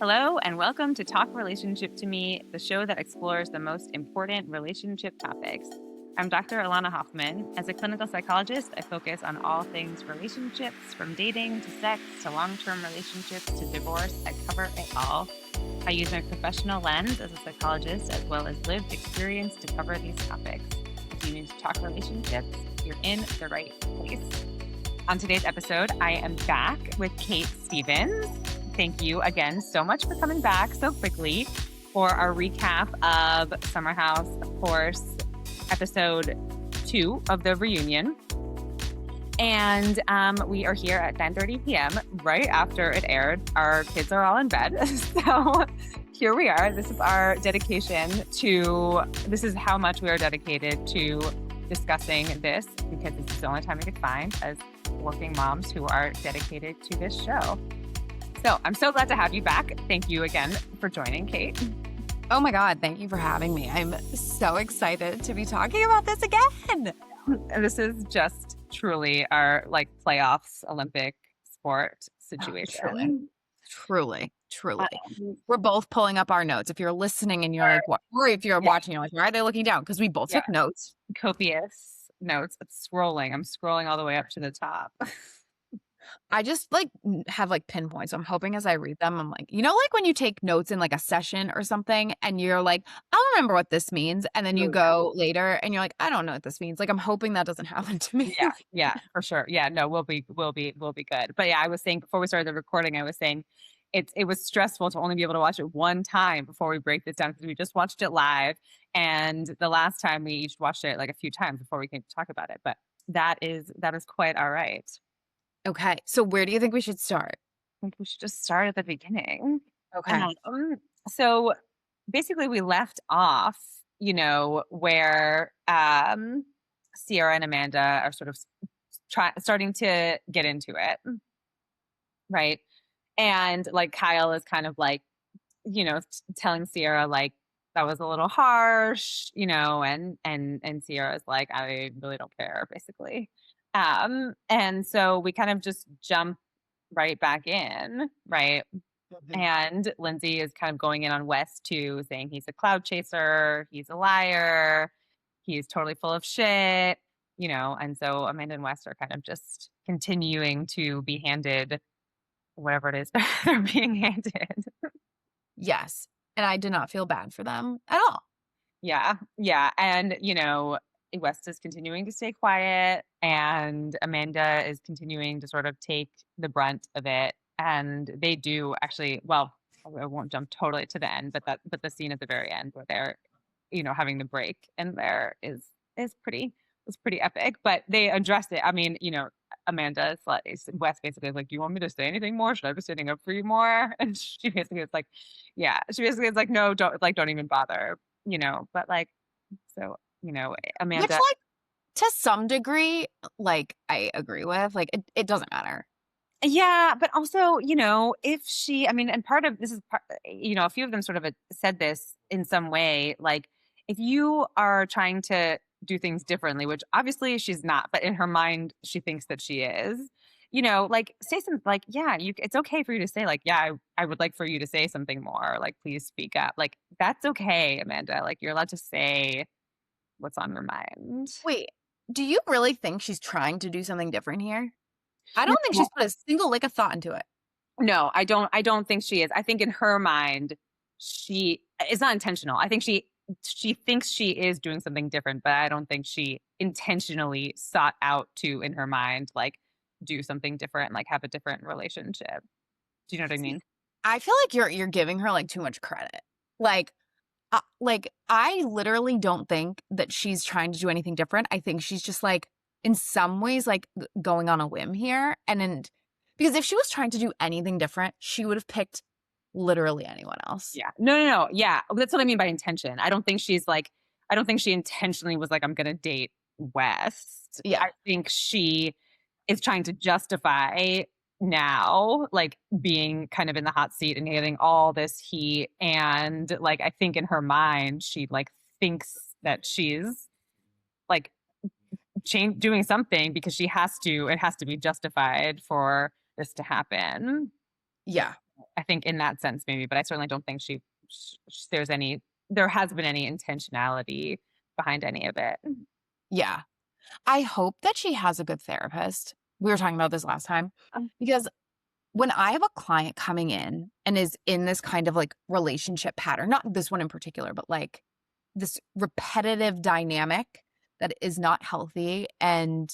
Hello, and welcome to Talk Relationship to Me, the show that explores the most important relationship topics. I'm Dr. Elana Hoffman. As a clinical psychologist, I focus on all things relationships, from dating to sex to long-term relationships to divorce. I cover it all. I use my professional lens as a psychologist as well as lived experience to cover these topics. If you need to talk relationships, you're in the right place. On today's episode, I am back with Kate Stevens. Thank you again so much for coming back so quickly for our recap of Summer House, of course, episode 2 of the reunion. And we are here at 9:30 p.m. right after it aired. Our kids are all in bed. So here we are. This is our dedication this is how much we are dedicated to discussing this, because this is the only time we could find as working moms who are dedicated to this show. So I'm so glad to have you back. Thank you again for joining, Kate. Oh my God, thank you for having me. I'm so excited to be talking about this again. This is just truly our playoffs Olympic sport situation. Truly. We're both pulling up our notes. If you're listening and you're like, what? Or if you're watching, you're like, why are they looking down? Because we both took notes. Copious notes. It's scrolling. I'm scrolling all the way up to the top. I just have pinpoints. I'm hoping as I read them, I'm like, when you take notes in a session or something and you're like, I'll remember what this means. And then you go later and you're like, I don't know what this means. I'm hoping that doesn't happen to me. Yeah, for sure. Yeah, no, we'll be good. But yeah, I was saying before we started the recording, I was saying it was stressful to only be able to watch it one time before we break this down, because we just watched it live. And the last time we each watched it a few times before we came to talk about it. But that is quite all right. Okay. So where do you think we should start? I think we should just start at the beginning. Okay. So basically we left off, where Sierra and Amanda are sort of starting to get into it. Right. And Kyle is kind of telling Sierra that was a little harsh, and Sierra's like, I really don't care, basically. And so we kind of just jump right back in, right? Mhm. And Lindsay is kind of going in on West too, saying he's a cloud chaser, he's a liar, he's totally full of shit, and so Amanda and West are kind of just continuing to be handed whatever it is they're being handed. Yes. And I did not feel bad for them at all. Yeah. And, West is continuing to stay quiet, and Amanda is continuing to sort of take the brunt of it. And they do actually, well, I won't jump totally to the end, but the scene at the very end where they're, having the break in there was pretty epic. But they addressed it. I mean, Amanda is West basically is like, do you want me to say anything more? Should I be standing up for you more? And she basically is like, yeah, no, don't even bother, but so, Amanda. Which, to some degree, I agree with. It doesn't matter. Yeah, but also, if she, and part of this is, a few of them sort of said this in some way, if you are trying to do things differently, which obviously she's not, but in her mind, she thinks that she is, say something yeah, it's okay for you to say yeah, I would like for you to say something more, please speak up. That's okay, Amanda. You're allowed to say what's on your mind. Wait, do you really think she's trying to do something different here? I don't think she's put a single lick of thought into it. No, I don't think she is. I think in her mind, it's not intentional. I think she thinks she is doing something different, but I don't think she intentionally sought out to, in her mind, do something different, have a different relationship. Do you know what I mean? I feel like you're giving her too much credit. I literally don't think that she's trying to do anything different. I think she's just in some ways going on a whim here, because if she was trying to do anything different, she would have picked literally anyone else. Yeah. No. Yeah. That's what I mean by intention. I don't think she intentionally was I'm going to date West. Yeah. I think she is trying to justify now, being kind of in the hot seat and getting all this heat. And I think in her mind, she thinks that she's doing something because it has to be justified for this to happen. Yeah. I think in that sense maybe, but I certainly don't think there has been any intentionality behind any of it. Yeah. I hope that she has a good therapist. We were talking about this last time because when I have a client coming in and is in this kind of like relationship pattern, not this one in particular, but like this repetitive dynamic that is not healthy and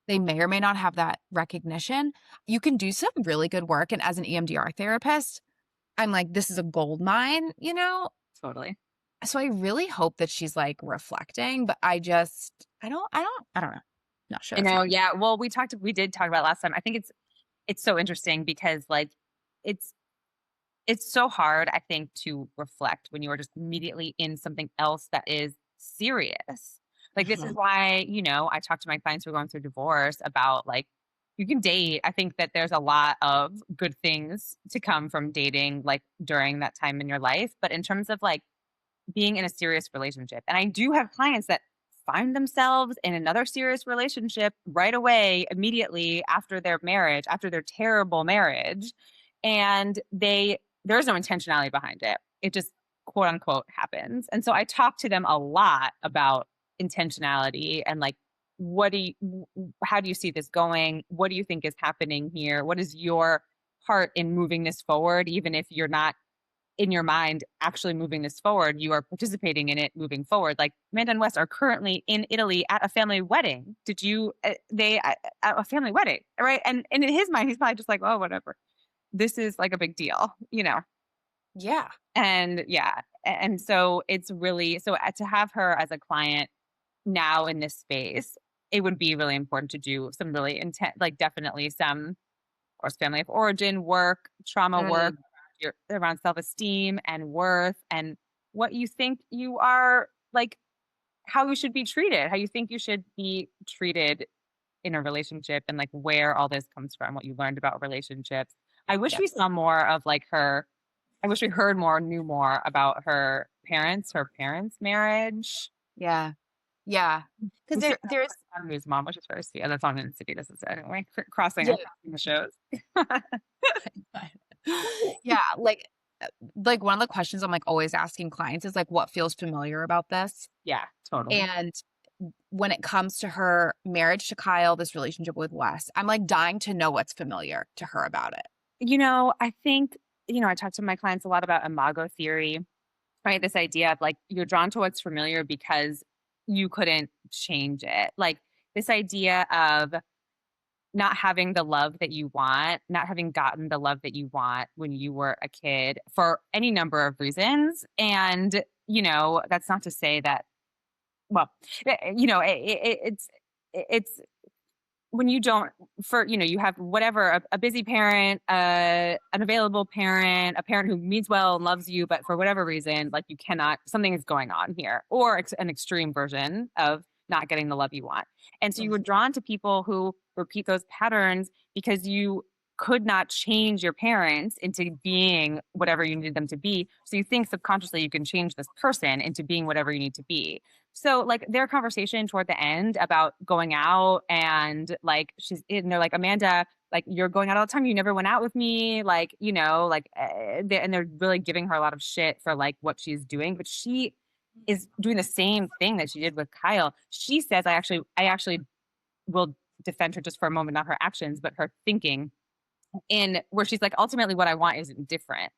they may or may not have that recognition, you can do some really good work. And as an EMDR therapist, I'm like, this is a gold mine, you know? Totally. So I really hope that she's like reflecting, but I don't know. Not sure I if know, I'm yeah. Well, we did talk about last time. I think it's so interesting because like it's it's so hard, I think, to reflect when you are just immediately in something else that is serious. Like, this is Mhm. why, I talk to my clients who are going through divorce about like, you can date. I think that there's a lot of good things to come from dating, like during that time in your life. But in terms of like being in a serious relationship, and I do have clients that find themselves in another serious relationship right away, immediately after their marriage, after their terrible marriage, and there's no intentionality behind it. It just quote unquote happens. And so I talk to them a lot about intentionality and like how do you see this going? What do you think is happening here? What is your part in moving this forward, even if you're not in your mind actually moving this forward, you are participating in it moving forward. Like Amanda and Wes are currently in Italy at a family wedding. Did you? They At a family wedding, right? And in his mind, he's probably just like, oh, whatever. This is like a big deal. Yeah. And yeah, and so it's really to have her as a client now in this space. It would be really important to do some really intent, like definitely some course, family of origin work, trauma work Mm, around self-esteem and worth and what you think you are like, how you should be treated, how you think you should be treated in a relationship and like where all this comes from, what you learned about relationships. I wish we yes. saw more of like I wish we heard more, knew more about her parents' marriage. Yeah. Yeah. Because We see there's her on News Mom, which is very sweet. And that's on Insidious anyway, crossing yeah. across the shows. Yeah, like, one of the questions I'm, like, always asking clients is, like, what feels familiar about this? Yeah, totally. And when it comes to her marriage to Kyle, this relationship with Wes, I'm, like, dying to know what's familiar to her about it. I think, I talk to my clients a lot about imago theory, right? This idea of like you're drawn to what's familiar because you couldn't change it. Like this idea of not having the love that you want, not having gotten the love that you want when you were a kid for any number of reasons. And, that's not to say that, well, it's when you don't you have whatever a busy parent, an available parent, a parent who means well and loves you, but for whatever reason like you cannot, something is going on here, or an extreme version of not getting the love you want. And so you were Mhm. drawn to people who repeat those patterns because you could not change your parents into being whatever you needed them to be, so you think subconsciously you can change this person into being whatever you need to be. So like their conversation toward the end about going out and like they're like, Amanda, like you're going out all the time. You never went out with me. Like, and they're really giving her a lot of shit for like what she's doing, but she is doing the same thing that she did with Kyle. She says, I actually will defend her just for a moment, not her actions, but her thinking, in where she's like, ultimately what I want isn't different.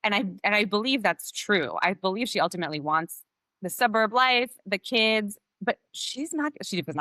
And I believe that's true. I believe she ultimately wants the suburb life, the kids, but she was not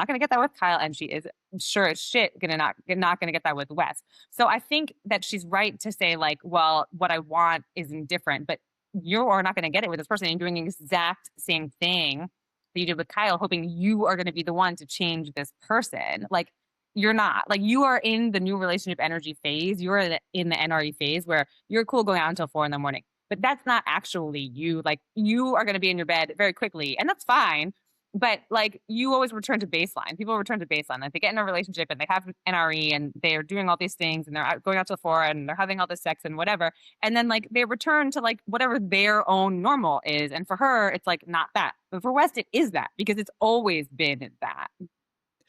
gonna get that with Kyle, and she is sure as shit not gonna get that with Wes. So I think that she's right to say, like, well, what I want isn't different, but you are not gonna get it with this person. You're doing the exact same thing that you did with Kyle, hoping you are gonna be the one to change this person. Like you're not. Like you are in the new relationship energy phase. You're in the NRE phase where you're cool going out until 4 in the morning. But that's not actually you. Like you are going to be in your bed very quickly, and that's fine. But like you always return to baseline. People return to baseline. Like they get in a relationship and they have NRE and they're doing all these things and they're going out till 4 and they're having all this sex and whatever. And then like they return to like whatever their own normal is. And for her, it's like not that. But for West, it is that because it's always been that.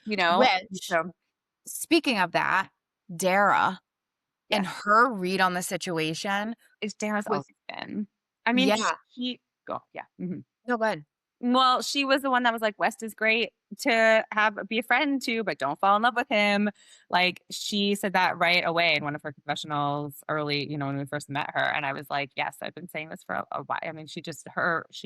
You know. Which, So speaking of that, Dara. and Yes. her read on the situation It's Dara's was always been. I mean, yeah. she go yeah. Mhm. No, good. Well, she was the one that was like, "West is great to have be a friend to, but don't fall in love with him." Like, she said that right away in one of her confessionals early, when we first met her, and I was like, "Yes, I've been saying this for a while." I mean, she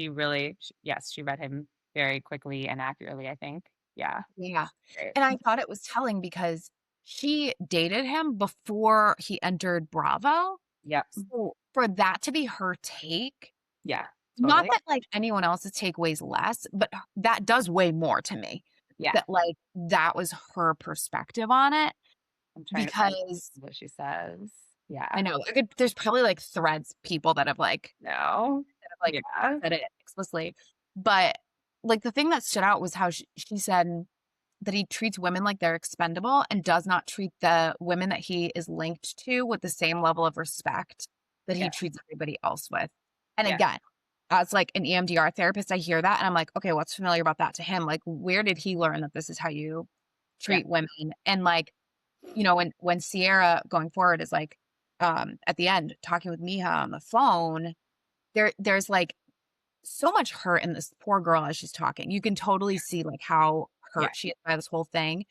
really yes, she read him very quickly and accurately, I think. Yeah, Yeah. great. And I thought it was telling because she dated him before he entered Bravo. Yep. So for that to be her take, Yeah, not totally. that, like, anyone else's take weighs less, but that does weigh more to me, Yeah. that, like, that was her perspective on it I'm trying to find because what she says. I Yeah. know, there's probably, like, threads, people No. that have, like, Yeah. said it explicitly, but, like, the thing that stood out was how she said that he treats women like they're expendable and does not treat the women that he is linked to with the same level of respect that he Yeah. treats everybody else with. And Yeah. again, as like an EMDR therapist, I hear that and I'm like, okay, what's familiar about that to him? Like, where did he learn that this is how you Yeah. treat women? And like, when Sierra going forward is like, at the end talking with Miha on the phone, there's like so much hurt in this poor girl as she's talking. You can totally see like how Yeah. hurt she is by this whole thing.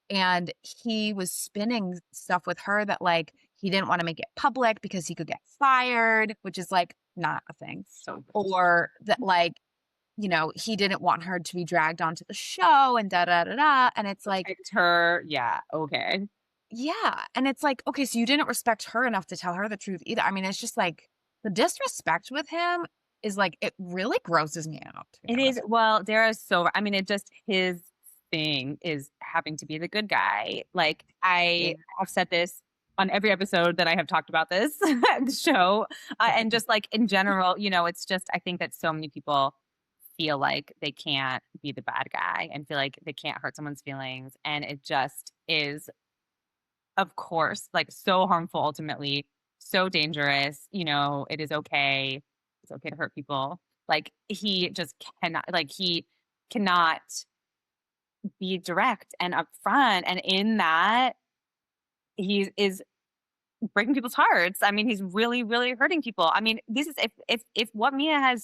And he was spinning stuff with her that like he didn't want to make it public because he could get fired, which is like not a thing. So Or that like, he didn't want her to be dragged onto the show and da da da da. And it's like, protect her. Yeah. Okay. yeah. And it's like, okay, so you didn't respect her enough to tell her the truth either. I mean, it's just like the disrespect with him is like, it really grosses me out, to be It is honest. well, Dara's so I mean, it just his thing is having to be the good guy. Like, Yeah. I have said this on every episode that I have talked about this show, and just, like, in general, it's just I think that so many people feel like they can't be the bad guy and feel like they can't hurt someone's feelings, and it just is, of course, like, so harmful ultimately, so dangerous, it is okay. It's okay to hurt people. Like, he just cannot he cannot be direct and upfront, and in that, he is breaking people's hearts. I mean, he's really, really hurting people. I mean, this is if what Mia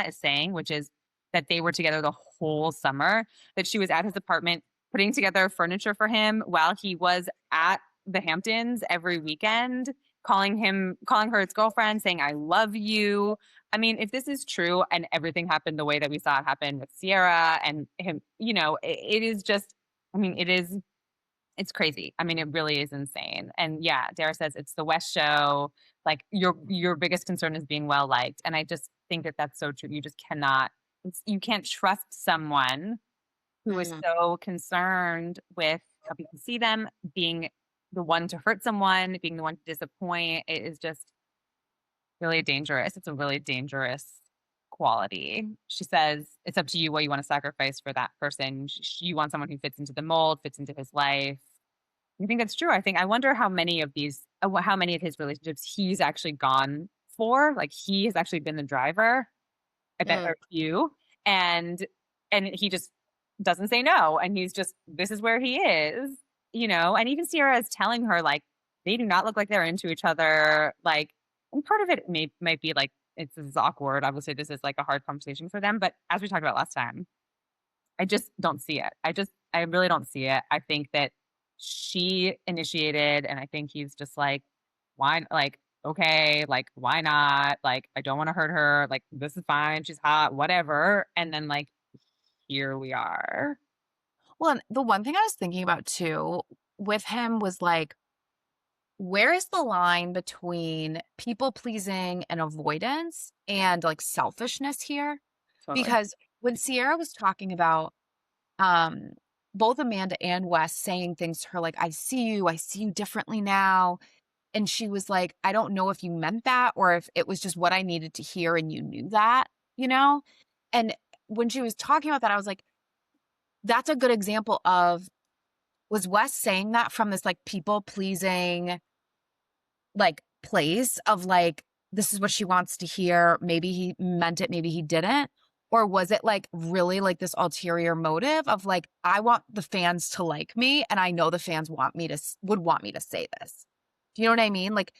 is saying, which is that they were together the whole summer, that she was at his apartment putting together furniture for him while he was at the Hamptons every weekend, calling her his girlfriend, saying, I love you. I mean, if this is true and everything happened the way that we saw it happen with Sierra and him, it is just I mean, it's crazy. I mean, it really is insane. And yeah, Dara says it's the West show. Like your biggest concern is being well liked, and I just think that that's so true. You just cannot. You can't trust someone who is Mm. so concerned with how people see them, being the one to hurt someone, being the one to disappoint. It is just really dangerous. It's a really dangerous quality. She says it's up to you what you want to sacrifice for that person. You want someone who fits into the mold, fits into his life. I think that's true. I wonder how many of how many of his relationships he's actually gone for. Like he has actually been the driver. I bet Mm. are few, and he just doesn't say no, and he's just this is where he is, And even Sierra is telling her like they do not look like they're into each other. Like, and part of it might be like this is awkward. Obviously, this is like a hard conversation for them. But as we talked about last time, I just don't see it. I really don't see it. I think that she initiated, and I think he's just like, why, like, okay, like, why not? Like, I don't want to hurt her. Like, this is fine. She's hot, whatever. And then, like, here we are. Well, and the one thing I was thinking about too with him was like, where is the line between people pleasing and avoidance and like selfishness here? Totally. Because when Sierra was talking about um both Amanda and Wes saying things to her like, I see you differently now. And she was like, I don't know if you meant that or if it was just what I needed to hear and you knew that, you know? And when she was talking about that, I was like, that's a good example of was Wes saying that from this like people pleasing like place of like, this is what she wants to hear. Maybe he meant it, maybe he didn't. Or was it like really like this ulterior motive of like, I want the fans to like me and I know the fans would want me to say this. Do you know what I mean? Like,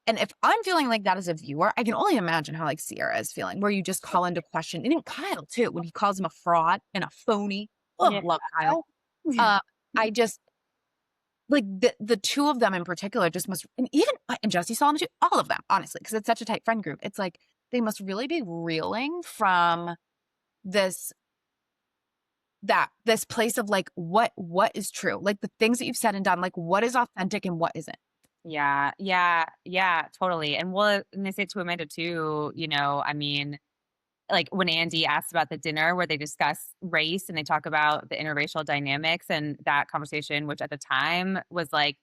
and if I'm feeling like that as a viewer, I can only imagine how like Sierra is feeling, where you just call into question, and then Kyle too, when he calls him a fraud and a phony. Oh, Yeah. love Kyle. Uh, I just like the two of them in particular just must, and even and Jesse Solomon too, all of them, honestly, because it's such a tight friend group. It's like they must really be reeling from this this place of like what is true, like the things that you've said and done, like what is authentic and what isn't. Yeah, yeah, yeah, totally. And well, and they say to Amanda too, I mean, like when Andy asked about the dinner where they discuss race and they talk about the interracial dynamics and that conversation, which at the time was like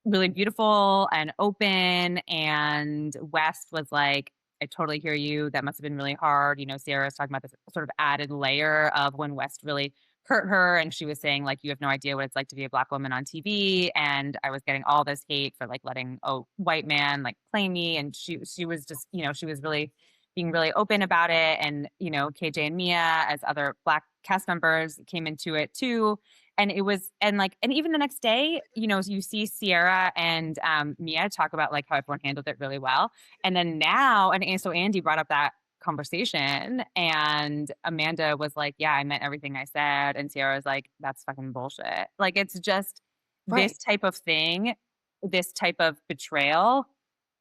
really beautiful and open. And West was like, I totally hear you. That must have been really hard. Sierra's talking about this sort of added layer of when West really hurt her. And she was saying, like, you have no idea what it's like to be a Black woman on TV. And I was getting all this hate for like letting a white man like play me. And she was just, she was really being really open about it. And, KJ and Mia as other Black cast members came into it too. And it was, and even the next day, you see Sierra and Mia talk about like how everyone handled it really well. And then now, and so Andy brought up that conversation, and Amanda was like, yeah, I meant everything I said. And Sierra was like, that's fucking bullshit. Like, it's just this Right. type of thing, this type of betrayal.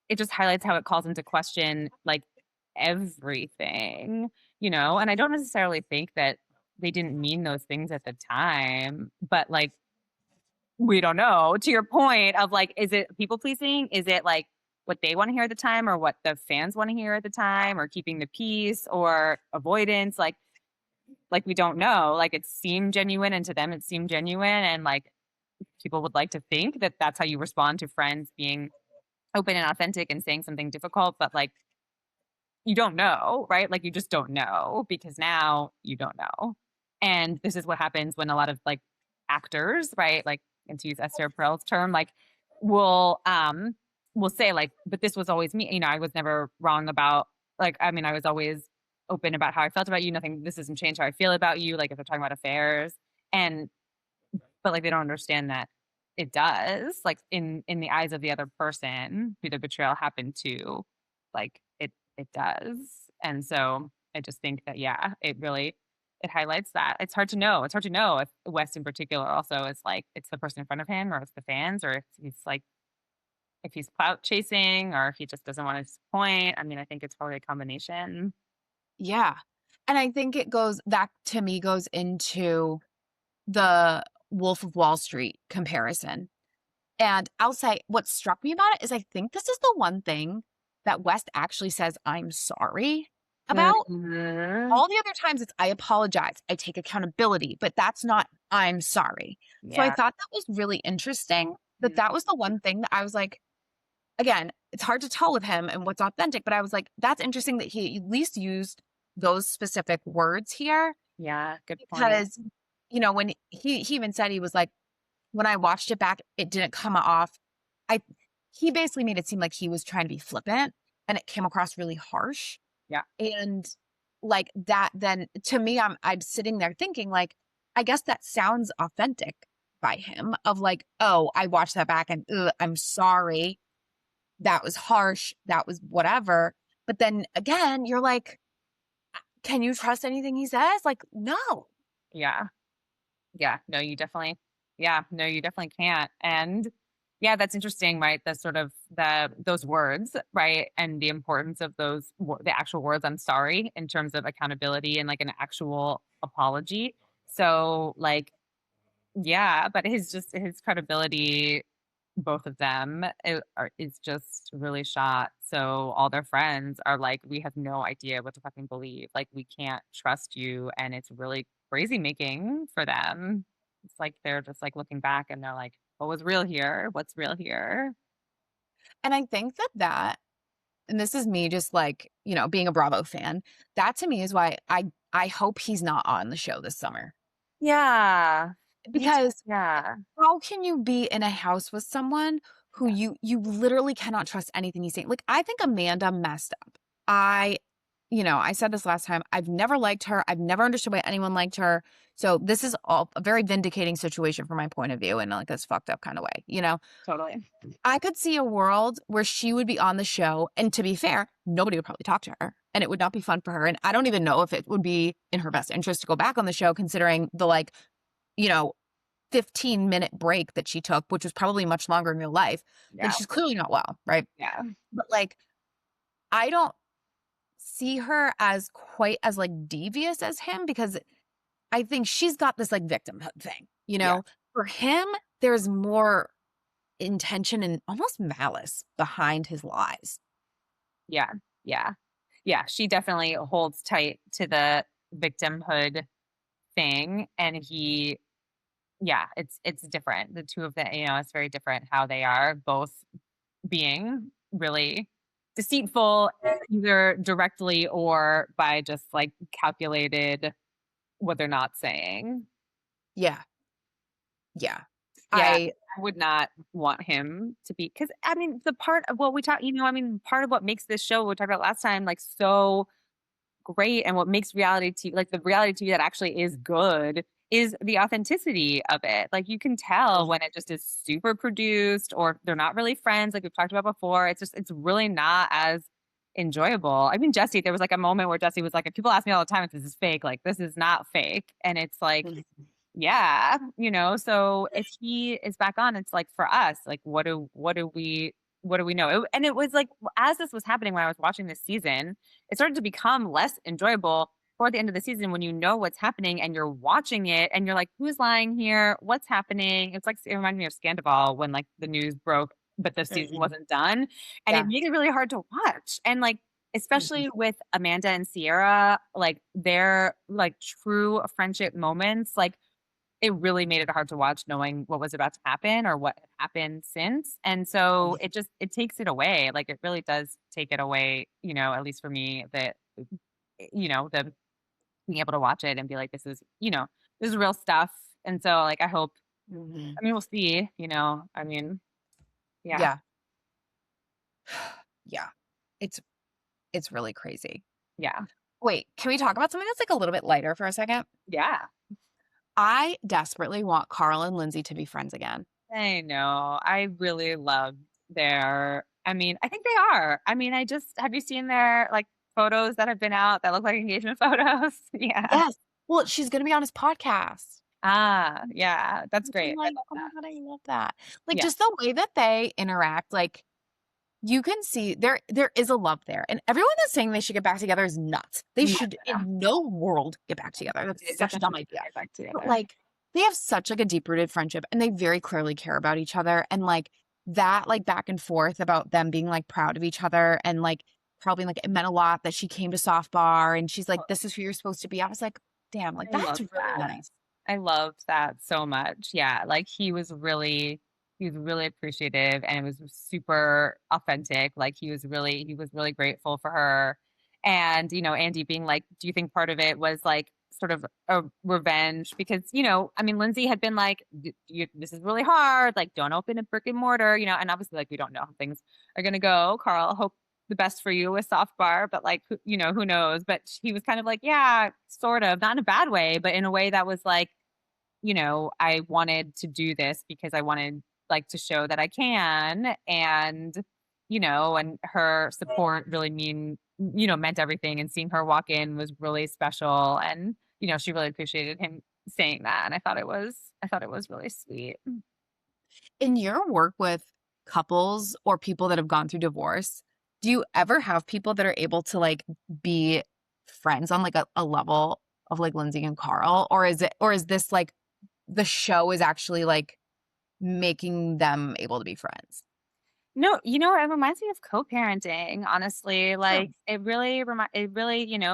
It just highlights how it calls into question like everything, and I don't necessarily think that they didn't mean those things at the time, but like we don't know. To your point of like, is it people pleasing? Is it like what they want to hear at the time or what the fans want to hear at the time or keeping the peace or avoidance? Like we don't know. Like it seemed genuine and to them it seemed genuine. And like people would like to think that that's how you respond to friends being open and authentic and saying something difficult, but like you don't know, right? Like you just don't know because now you don't know. And this is what happens when a lot of like actors, right? Like, and to use Esther Perel's term, like will say like, but this was always me. I was never wrong about like, I mean, I was always open about how I felt about you. Nothing, this doesn't change how I feel about you. Like if they're talking about affairs. And but like they don't understand that it does. Like in the eyes of the other person who the betrayal happened to, like it does. And so I just think that yeah, it highlights that. It's hard to know. It's hard to know if West in particular also is like it's the person in front of him or it's the fans or if he's like if he's clout chasing or if he just doesn't want to disappoint. I mean, I think it's probably a combination. Yeah. And I think it goes that to me goes into the Wolf of Wall Street comparison. And I'll say what struck me about it is I think this is the one thing that West actually says, I'm sorry about. Mhm. All the other times it's, I apologize, I take accountability, but that's not, I'm sorry. So I Yeah. thought that was really interesting that that was the one thing that I was like, again, it's hard to tell with him and what's authentic, but I was like, that's interesting that he at least used those specific words here Yeah. Good point. because, when he even said he was like, when I watched it back, it didn't come off. I He basically made it seem like he was trying to be flippant and it came across really harsh. Yeah. And like that, then to me, I'm sitting there thinking, like, I guess that sounds authentic by him of like, oh, I watched that back and I'm sorry. That was harsh. That was whatever. But then again, you're like, can you trust anything he says? Like, no. Yeah. Yeah, no, you definitely yeah, no, you definitely can't. And yeah, that's interesting, right? The sort of those words, right? And the importance of the actual words I'm sorry in terms of accountability and like an actual apology. So like yeah, but his credibility both of them is just really shot. So all their friends are like, we have no idea what to fucking believe. Like we can't trust you, and it's really crazy making for them. It's like they're just like looking back and they're like, what was real here? What's real here? And I think and this is me just like, being a Bravo fan, that to me is why I hope he's not on the show this summer. Yeah. Me too. Because Yeah. how can you be in a house with someone who Yeah. you literally cannot trust anything he's saying? Like, I think Amanda messed up. I I said this last time, I've never liked her. I've never understood why anyone liked her. So this is all a very vindicating situation from my point of view in like this fucked up kind of way. Totally. I could see a world where she would be on the show, and to be fair, nobody would probably talk to her, and it would not be fun for her. And I don't even know if it would be in her best interest to go back on the show, considering the you know, 15-minute break that she took, which was probably much longer in real life. Like Yeah. she's clearly not well, right? Yeah. But like, I don't see her as quite as like devious as him because I think she's got this like victimhood thing. Yeah. For him, there's more intention and almost malice behind his lies. Yeah. Yeah. Yeah. She definitely holds tight to the victimhood thing. And yeah, it's different. The two of them, it's very different how they are both being really deceitful, either directly or by just like calculated what they're not saying. Yeah. Yeah. Yeah, I I would not want him to be because I mean, the part of what we talk I mean, part of what makes this show we talked about last time, like, so great and what makes reality TV like, the reality TV that actually is good is the authenticity of it. Like, you can tell when it just is super produced or they're not really friends, like we've talked about before. It's really not as enjoyable. I mean, Jesse, there was, like, a moment where Jesse was like, "If people ask me all the time if this is fake, like, this is not fake." And it's like, yeah, so if he is back on, it's like for us, like what do we know? And it was like as this was happening when I was watching this season, it started to become less enjoyable toward the end of the season when you know what's happening and you're watching it and you're like, who's lying here? What's happening? It's like it reminded me of Scandival when like the news broke, but the season Mhm. wasn't done. And it Yeah. made it really hard to watch. And like Mhm. especially with Amanda and Sierra, like their like true friendship moments, like it really made it hard to watch knowing what was about to happen or what had happened since, and so it takes it away, like, it really does take it away, at least for me, that, the being able to watch it and be like, this is real stuff, and so, like, Mhm. I mean, we'll see, I mean, yeah, Yeah. Yeah. It's it's really crazy. yeah, Wait, can we talk about something that's like a little bit lighter for a second? yeah. I desperately want Carl and Lindsay to be friends again. I know, I really love I mean, I think they are. I mean, have you seen their, like, photos that have been out that look like engagement photos? Yeah. Yes. Well, she's gonna be on his podcast. Ah, yeah, that's Which I'm great. I like, love "Oh my that. god, I love that." Like, Yeah. just the way that they interact, like, you can see there is a love there, and everyone that's saying they should get back together is nuts. They No, should no, no. in no world get back together. They That's such a dumb definitely should idea. get back But, together. like, they have such, like, a deep-rooted friendship, and they very clearly care about each other, and, like, that, like, back and forth about them being, like, proud of each other and, like, probably, like, it meant a lot that she came to Soft Bar, and she's like, "This is who you're supposed to be." I was like, "Damn, like, I that's love really that. nice." I loved that so much. Yeah, like, he was really appreciative, and it was super authentic, like, he was really grateful for her, and, Andy being like, "Do you think part of it was, like, sort of a revenge?" Because, I mean, Lindsay had been like, This is really hard, like, don't open a brick and mortar," and obviously, like, we don't know how things are gonna go. Carl, hope the best for you with Soft Bar, but like, who knows? But he was kind of like, yeah, sort of, not in a bad way, but in a way that was like, I wanted to do this because I wanted like to show that I can. And her support really meant everything. And seeing her walk in was really special. And, she really appreciated him saying that. And I thought it was really sweet. In your work with couples or people that have gone through divorce, do you ever have people that are able to, like, be friends on, like, a level of, like, Lindsay and Carl? Or is this, like, the show is actually, like, making them able to be friends? No, it reminds me of co-parenting, honestly. True. Like it really,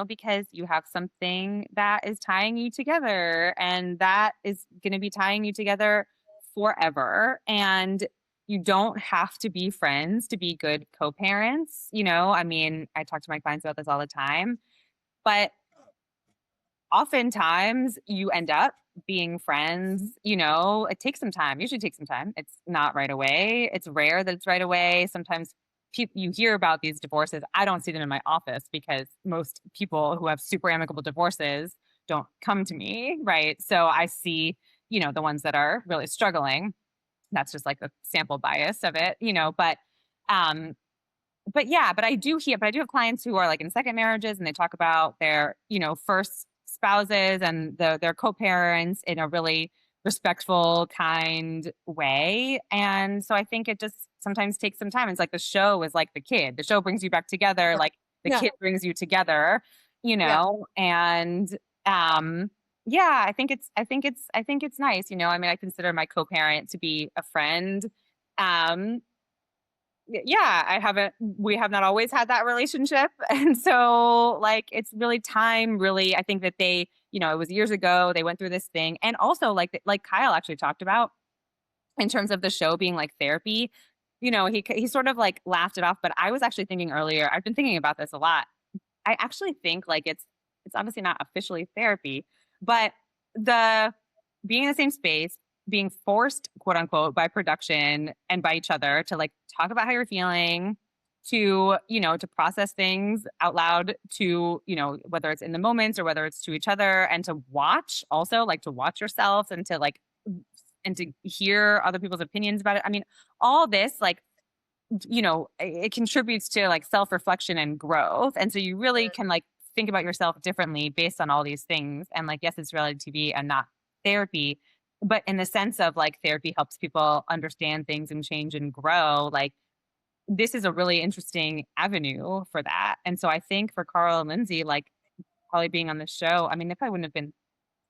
because you have something that is tying you together and that is going to be tying you together forever. And you don't have to be friends to be good co-parents. I mean, I talk to my clients about this all the time, but oftentimes you end up being friends. It takes some time, usually takes some time. It's not right away. It's rare that it's right away. Sometimes you hear about these divorces. I don't see them in my office because most people who have super amicable divorces don't come to me, right? So I see, the ones that are really struggling. That's just like the sample bias of it, um, but I do have clients who are like in second marriages and they talk about their, first spouses and their co-parents in a really respectful, kind way. And so I think it just sometimes takes some time. It's like the show is like the kid. The show brings you back together, Yeah. like the Yeah. kid brings you together, Yeah. and yeah, I think it's nice, I mean, I consider my co-parent to be a friend. Um yeah, we have not always had that relationship. And so like it's really time really I think that they, it was years ago they went through this thing. And also like Kyle actually talked about in terms of the show being like therapy, he sort of like laughed it off, but I was actually thinking earlier, I've been thinking about this a lot. I actually think like it's obviously not officially therapy, but the being in the same space, being forced, quote unquote, by production and by each other to like talk about how you're feeling, to process things out loud, to, whether it's in the moments or whether it's to each other, and to watch also, like to watch yourself and to hear other people's opinions about it. I mean, all this like it contributes to like self-reflection and growth. And so you really can like think about yourself differently based on all these things. And like, yes, it's reality TV and not therapy, but in the sense of like therapy helps people understand things and change and grow, like this is a really interesting avenue for that. And so I think for Carl and Lindsay, like probably being on the show, I mean, they probably wouldn't have been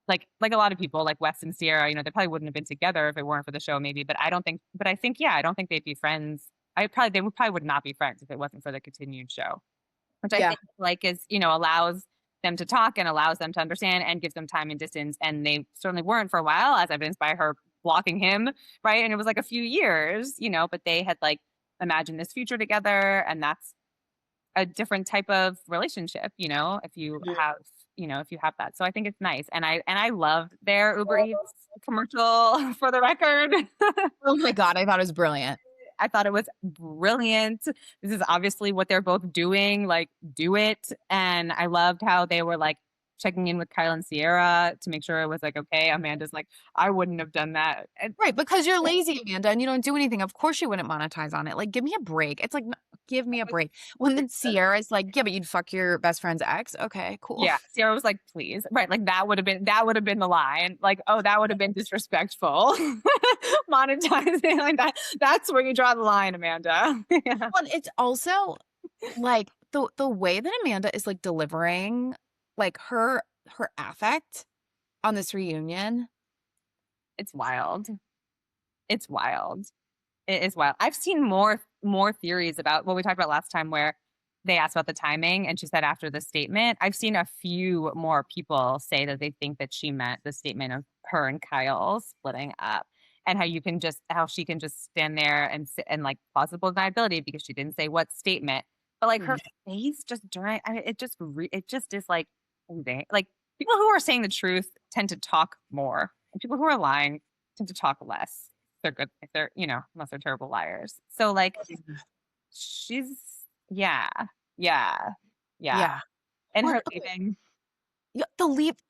like a lot of people like Wes and Sierra, they probably wouldn't have been together if it weren't for the show, maybe. But I think, yeah, I don't think they'd be friends. They would not be friends if it wasn't for the continued show, which I Yeah. think like is, allows them to talk and allows them to understand and gives them time and distance. And they certainly weren't for a while, as evidenced by her blocking him, right? And it was like a few years, but they had like imagined this future together, and that's a different type of relationship, if you have that. So I think it's nice. And I loved their Uber Eats commercial for the record. Oh my God, I thought it was brilliant. I thought it was brilliant. This is obviously what they're both doing, like do it. And I loved how they were like checking in with Kyle and Sierra to make sure it was like okay. Amanda's like, I wouldn't have done that. Right, because you're lazy, Amanda, and you don't do anything. Of course you wouldn't monetize on it. Like, give me a break. It's like, give me a break. When then Sierra's like, yeah, but you'd fuck your best friend's ex. Okay, cool. Yeah, Sierra was like, please. Right, like that would have been the line. Like, oh, that would have been disrespectful. Monetizing like that's where you draw the line, Amanda. Yeah. Well, it's also like the way that Amanda is like delivering like her affect on this reunion. It's wild. It's wild. It is wild. I've seen more theories about what we talked about last time where they asked about the timing and she said after the statement. I've seen a few more people say that they think that she meant the statement of her and Kyle splitting up, and how she can just stand there and like plausible deniability because she didn't say what statement. But like her face just during it just is like like people who are saying the truth tend to talk more. And people who are lying tend to talk less. They're good if they're, unless they're terrible liars. So like she's yeah, yeah, yeah. Yeah. And Well, her leaving. yeah, the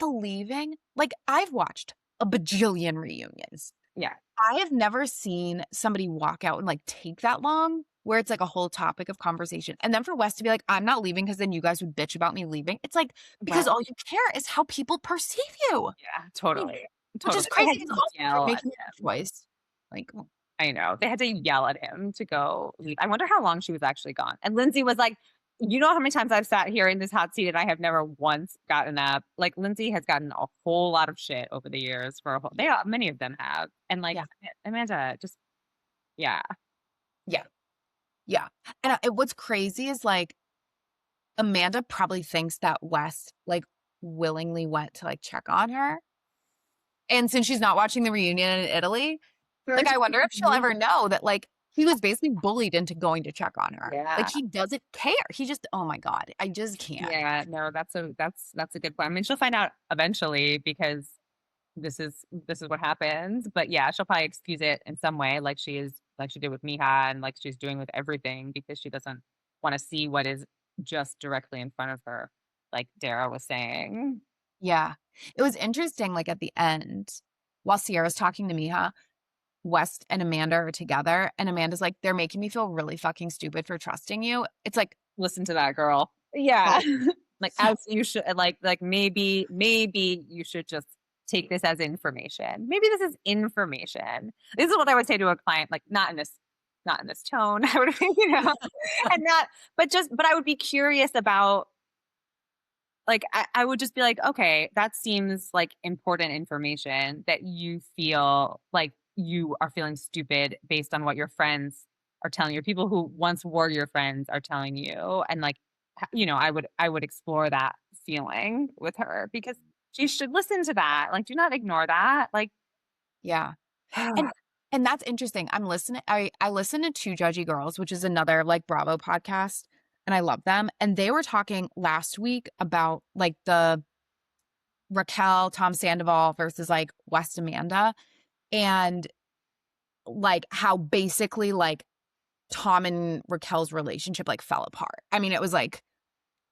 leaving, like I've watched a bajillion reunions. Yeah. I have never seen somebody walk out and like take that long where it's like a whole topic of conversation. And then for Wes to be like, I'm not leaving because then you guys would bitch about me leaving. It's like, because all you care is how people perceive you. Yeah, totally. Which is They had crazy. to Because also you're yell at making him. a choice. Like, I know. They had to yell at him to go leave. I wonder how long she was actually gone. And Lindsay was like, you know how many times I've sat here in this hot seat and I have never once gotten up. Like Lindsay has gotten a whole lot of shit over the years many of them have. And like yeah. Amanda just yeah. Yeah. Yeah. And what's crazy is like Amanda probably thinks that Wes like willingly went to like check on her. And since she's not watching the reunion in Italy, like I wonder if she'll ever know that like he was basically bullied into going to check on her. Yeah. Like he doesn't care. He just, oh my God, I just can't. Yeah, no, that's a good point. I mean, she'll find out eventually because this is what happens. But yeah, she'll probably excuse it in some way, like she did with Miha and like she's doing with everything because she doesn't want to see what is just directly in front of her, like Dara was saying. Yeah. It was interesting, like, at the end, while Sierra's talking to Miha, West and Amanda are together, and Amanda's like, "They're making me feel really fucking stupid for trusting you." It's like, Listen to that girl. Yeah. so Like, so as you should like, maybe you should just take this as information. Maybe this is information. This is what I would say to a client, like, not in this tone. I would, and not but I would be curious about, like, I would just be like, "Okay, that seems like important information that you feel like you are feeling stupid based on what your friends are telling you, people who once were your friends are telling you." And, like, I would explore that feeling with her because she should listen to that. Like, do not ignore that. Like, yeah. And that's interesting. I listen to Two Judgy Girls, which is another, like, Bravo podcast, and I love them, and they were talking last week about, like, the Raquel, Tom Sandoval versus, like, West Amanda, and, like, how basically, like, Tom and Raquel's relationship, like, fell apart. I mean, it was, like,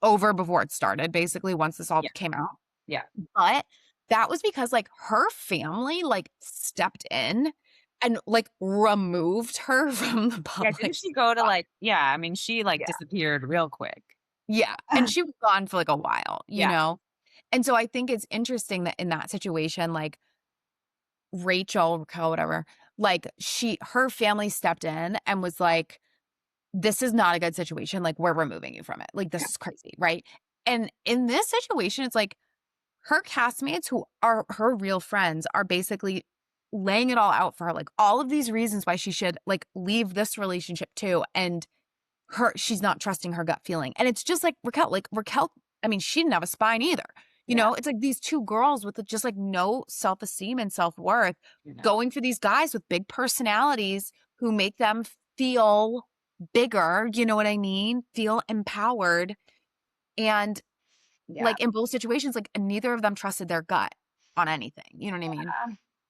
over before it started, basically, once this all yeah, came out. yeah. But that was because, like, her family, like, stepped in and, like, removed her from the Yeah, public didn't she go to, spot. like, yeah, I mean, she, like, Yeah. disappeared real quick. Yeah, and she was gone for, like, a while, you Yeah, know? And so I think it's interesting that in that situation, like, Raquel, whatever, like, her family stepped in and was like, "This is not a good situation, like, we're removing you from it. Like, this yeah, is crazy," right? And in this situation, it's like her castmates who are her real friends are basically laying it all out for her, like, all of these reasons why she should, like, leave this relationship too, and she's not trusting her gut feeling, and it's just like, Raquel, I mean, she didn't have a spine either, you yeah, know? It's like these 2 girls with, just, like, no self-esteem and self-worth you know. going for these guys with big personalities who make them feel bigger, you know what I mean? Feel empowered, and, Yeah. like, in both situations, like, neither of them trusted their gut on anything, you know what I mean?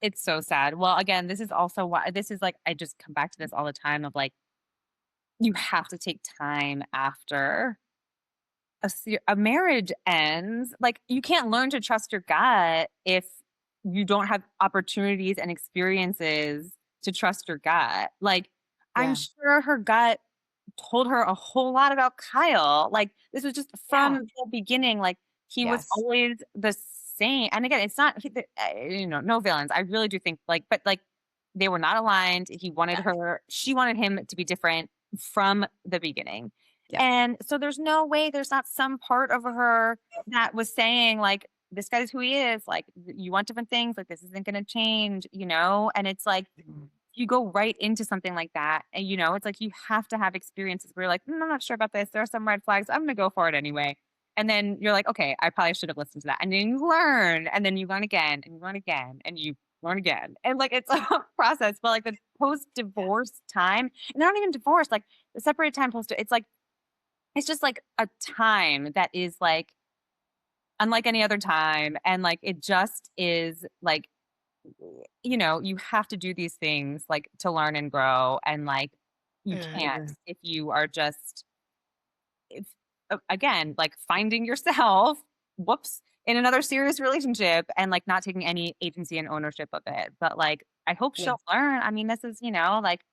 It's so sad. Well, again, this is also why this is like I just come back to this all the time of like you have to take time after a marriage ends. Like you can't learn to trust your gut if you don't have opportunities and experiences to trust your gut. Like I'm Yeah. sure her gut told her a whole lot about Kyle. Like this was just from Yeah. the beginning. Like he was Yes. always the same. And again, it's not no villains. I really do think but like they were not aligned. He wanted Yes. her. She wanted him to be different from the beginning. Yes. And so there's no way there's not some part of her that was saying like this guy's who he is. Like you want different things. Like this isn't going to change. And it's like Mhm. you go right into something like that and it's like you have to have experiences where you're like, I'm not sure about this. There are some red flags. I'm going to go for it anyway. And then you're like, okay, I probably should have listened to that. And then you learn and then you learn again and you learn again and you learn again. And like it's a process, but like the post divorce time, and they're not even divorced, like the separated time it's just like a time that is like unlike any other time. And like it just is like you have to do these things like to learn and grow and like you I can't agree. if you are just if again like finding yourself whoops in another serious relationship and like not taking any agency and ownership of it. But like I hope Yes. she'll learn. I mean, this is like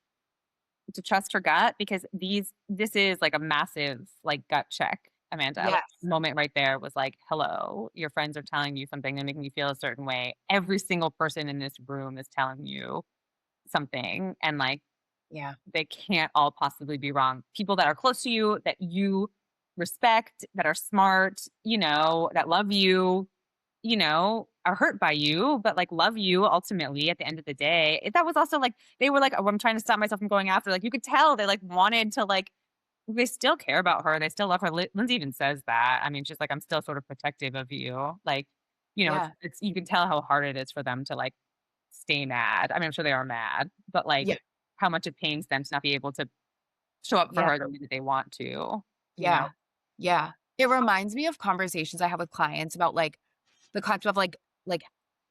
to trust her gut because this is like a massive like gut check, Amanda. Like Yes. moment right there was like, hello, your friends are telling you something and making you feel a certain way. Every single person in this room is telling you something and like Yeah. they can't all possibly be wrong. People that are close to you, that you respect, that are smart, that love you, are hurt by you, but like love you ultimately at the end of the day. That was also like they were like, oh, I'm trying to stop myself from going after. Like you could tell they like wanted to like they still care about her. They still love her. Lindsay even says that. I mean, she's like, I'm still sort of protective of you. Like, Yeah. it's you can tell how hard it is for them to like stay mad. I mean, I'm sure they are mad, but like Yeah. how much it pains them to not be able to show up for Yeah. her the way that they want to. Yeah. Yeah. It reminds me of conversations I have with clients about, like, the concept of, like,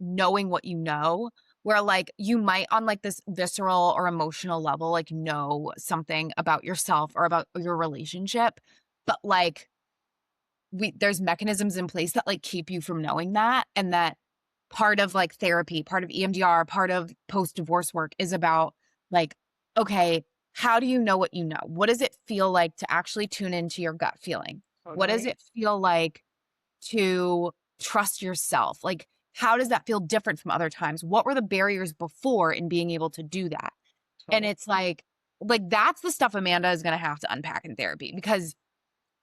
knowing what you know, where like you might on like this visceral or emotional level, like know something about yourself or about your relationship, but like there's mechanisms in place that like keep you from knowing that. And that part of like therapy, part of EMDR, part of post-divorce work is about like, okay, how do you know what you know? What does it feel like to actually tune into your gut feeling? What does Totally. it feel like to trust yourself? Like, how does that feel different from other times? What were the barriers before in being able to do that? And Totally. it's like that's the stuff Amanda is going to have to unpack in therapy because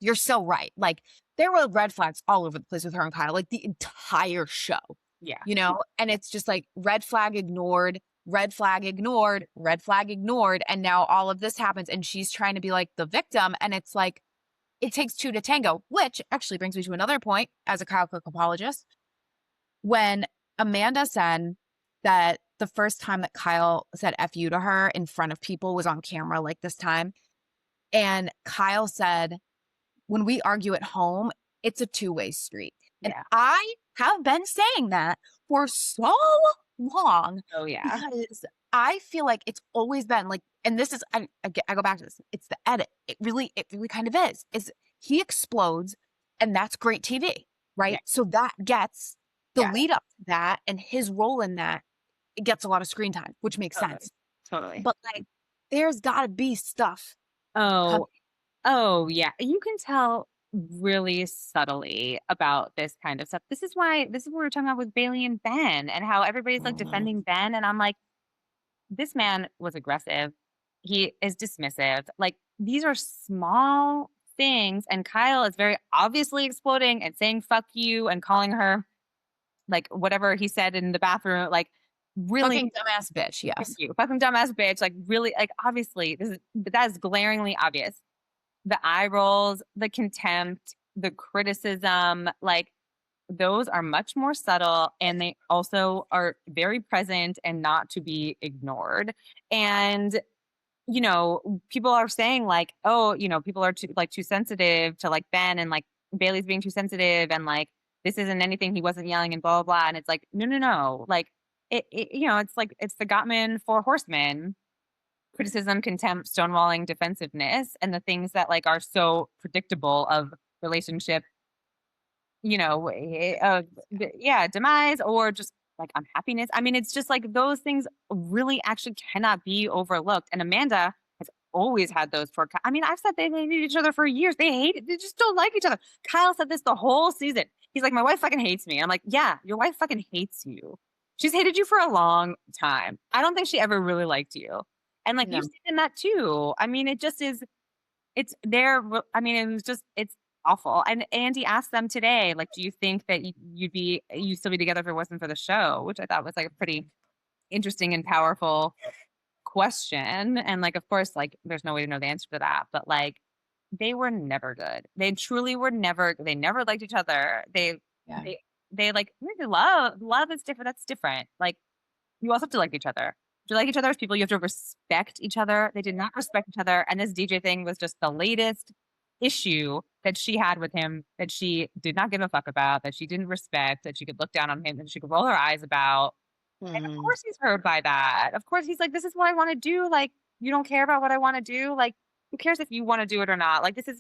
you're so right. Like there were red flags all over the place with her and Kyle, like the entire show, Yeah. you know? And it's just like red flag ignored, red flag ignored, red flag ignored. And now all of this happens and she's trying to be like the victim. And it's like, it takes two to tango, which actually brings me to another point as a Kyle Cook apologist. When Amanda said that the first time that Kyle said F you to her in front of people was on camera, like this time. And Kyle said, when we argue at home, it's a two-way street. And Yeah. I have been saying that for so long Oh, yeah. because I feel like it's always been like, and this is, I go back to this, it's the edit. It really kind of is he explodes and that's great TV, Yeah. right? So that gets the Yeah. lead up to that and his role in that, it gets a lot of screen time, which makes Totally. sense. Totally. But like, there's gotta be stuff coming. Oh, oh, yeah. You can tell really subtly about this kind of stuff. This is what we were talking about with Bailey and Ben and how everybody's like Mhm. defending Ben. And I'm like, this man was aggressive. He is dismissive. Like these are small things. And Kyle is very obviously exploding and saying fuck you and calling her like whatever he said in the bathroom, like really Fucking dumbass bitch, thank yes. you. Fucking dumbass bitch. Like really, like obviously that is glaringly obvious. The eye rolls, the contempt, the criticism, like those are much more subtle and they also are very present and not to be ignored. And people are saying like, oh, people are too sensitive to like Ben and like Bailey's being too sensitive and like this isn't anything he wasn't yelling and blah blah blah. And it's like, no, no, no. Like it's like it's the Gottman four horsemen criticism, contempt, stonewalling, defensiveness, and the things that like are so predictable of relationship, yeah, demise or just like unhappiness. I mean, it's just like those things really actually cannot be overlooked. And Amanda has always had those for. I mean, I've said they hated each other for years. They hate it. They just don't like each other. Kyle said this the whole season. He's like, my wife fucking hates me. I'm like, yeah, your wife fucking hates you. She's hated you for a long time. I don't think she ever really liked you. And like No. you've seen that too. I mean, it just is it's there. I mean, it's awful. And Andy asked them today, like, do you think that you'd still be together if it wasn't for the show? Which I thought was like a pretty interesting and powerful question. And like, of course, like, there's no way to know the answer to that. But like, they were never good. They truly were never. They never liked each other. Yeah. They, they like love is different. That's different. Like you also have to like each other. To like each other as people, you have to respect each other. They did not respect each other. And this DJ thing was just the latest issue that she had with him that she did not give a fuck about, that she didn't respect, that she could look down on him, that she could roll her eyes about. And of Mhm. course he's hurt by that. Of course he's like, this is what I want to do. Like, you don't care about what I want to do. Like, who cares if you want to do it or not? Like, this is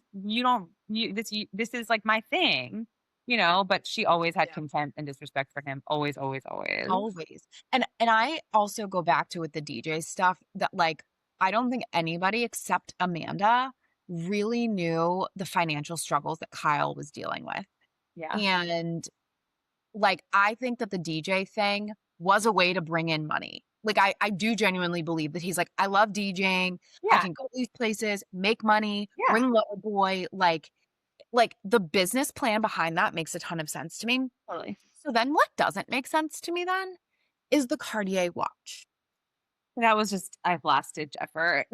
like my thing, but she always had Yeah. contempt and disrespect for him. Always, always, always. Always. And I also go back to with the DJ stuff that like I don't think anybody except Amanda really knew the financial struggles that Kyle was dealing with. Yeah. And like I think that the DJ thing was a way to bring in money. Like I do genuinely believe that he's like, I love DJing. I Yeah. can go to these places, make money, Yeah. bring Little Boy. Like the business plan behind that makes a ton of sense to me. Totally. So then what doesn't make sense to me then is the Cartier watch. That was just I've last ditch effort.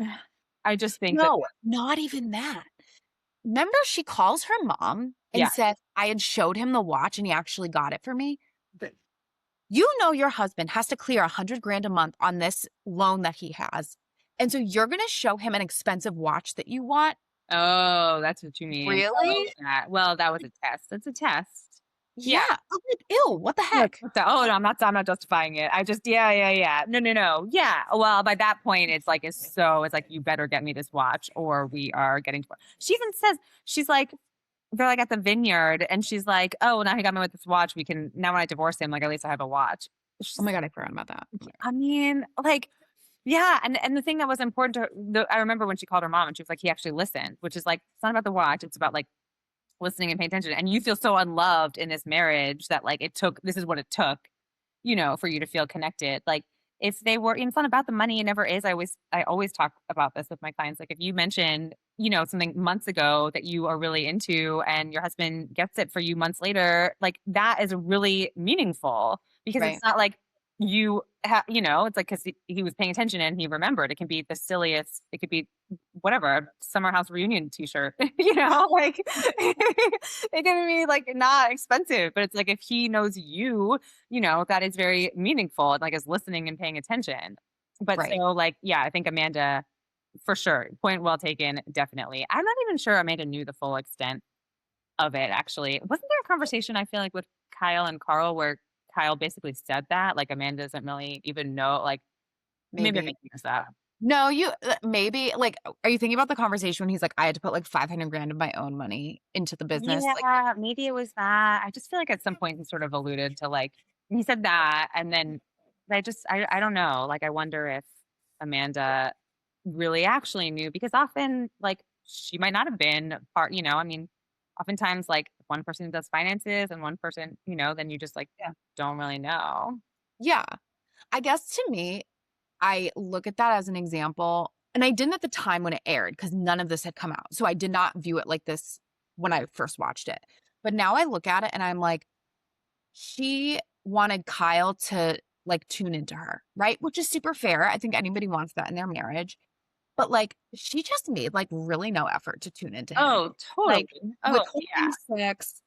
I just think that No, not even that. Remember she calls her mom and yeah. said, I had showed him the watch and he actually got it for me. But You know your husband has to clear 100 grand a month on this loan that he has. And so you're going to show him an expensive watch that you want? oh, that's what you mean. Oh, Really? that. Well, that was a test. It's a test. Yeah, Yeah. I'm like, "Ew, what the Like, heck?" what the oh, no, I'm not justifying it. I just yeah, yeah, yeah. No, no, no. Yeah. Well, by that point, it's like, "You better get me this watch or we are getting divorced." She even says she's like they're, like, at the vineyard, and she's like, "Oh, now he got me with this watch, we can now when I divorce him, like, at least I have a watch." Oh She's my god, I forgot about that. Oh my god. I mean, like yeah, and the thing that was important to her I remember when she called her mom, and she was like, "He actually listened," which is, like, it's not about the watch, it's about, like, listening and paying attention, and you feel so unloved in this marriage that, like, this is what it took, for you to feel connected. Like, if they were and it's not about the money, it never is. I always talk about this with my clients. Like, if you mentioned, something months ago that you are really into and your husband gets it for you months later, like that is really meaningful because it's Right. not like it's like because he was paying attention and he remembered. It can be the silliest, it could be whatever, a summer house reunion t-shirt, like it can be like not expensive, but it's like if he knows you, that is very meaningful and like is listening and paying attention. But so Right. like, yeah, I think Amanda, for sure, point well taken, definitely. I'm not even sure Amanda knew the full extent of it, actually. Wasn't there a conversation I feel like with Kyle and Carl where Kyle basically said that? Like Amanda doesn't really even know, like maybe I'm Maybe. making this up. No, maybe, like, are you thinking about the conversation when he's like, "I had to put, like, 500 grand of my own money into the business?" Like, Yeah, maybe it was that. I just feel like at some point he sort of alluded to like he said that and then I don't know. Like I wonder if Amanda really actually knew because often like she might not have been part, I mean, oftentimes like if one person does finances and one person, then you just like yeah. don't really know. Yeah. I guess to me, I look at that as an example, and I didn't at the time when it aired because none of this had come out. So I did not view it like this when I first watched it. But now I look at it and I'm like, she wanted Kyle to like tune into her, right? Which is super fair. I think anybody wants that in their marriage. But like she just made like really no effort to tune into him. Oh, Like totally. Oh, withholding yeah. sex,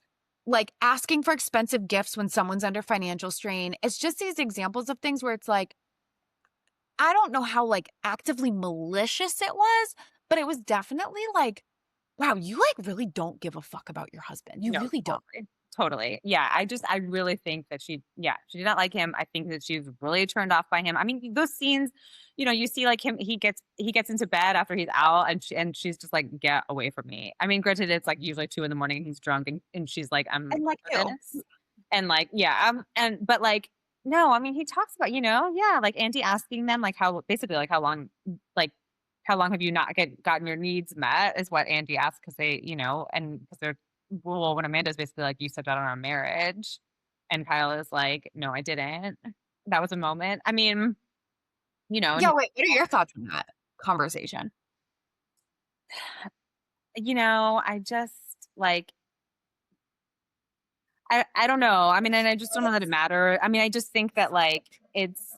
like asking for expensive gifts when someone's under financial strain. It's just these examples of things where it's like, I don't know how, like, actively malicious it was, but it was definitely like, "Wow, you, like, really don't give a fuck about your husband. You No, really don't." totally. Totally. Yeah, I really think that she did not like him. I think that she's really turned off by him. I mean, those scenes, you see like him he gets into bed after he's out and she's just like, "Get away from me." I mean, granted it's like usually 2 in the morning and he's drunk and she's like, "I'm And, like, over ew. this." And like, yeah, and but like no, I mean, he talks about, yeah, like Auntie asking them like how basically like like how long have you not gotten your needs met is what Andy asked because they, and because they're well, when Amanda's basically like, "You stepped out on our marriage," and Kyle is like, "No, I didn't." That was a moment. I mean, and Yeah, wait, what are your thoughts on that conversation? I just like I don't know. I mean, and I just don't know that it matter. I mean, I just think that like it's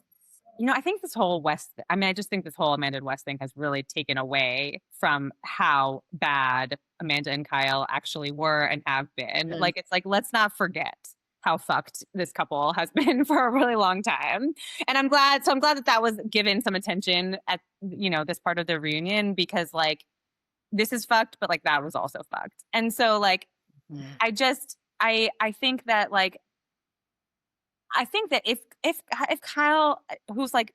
I think this whole I just think this whole Amanda and West thing has really taken away from how bad Amanda and Kyle actually were and have been. Mm. Like, it's like, let's not forget how fucked this couple has been for a really long time. And I'm glad that that was given some attention at, this part of the reunion because like, this is fucked, but like that was also fucked. And so like, Mm. I think that like, I think that if Kyle, who's like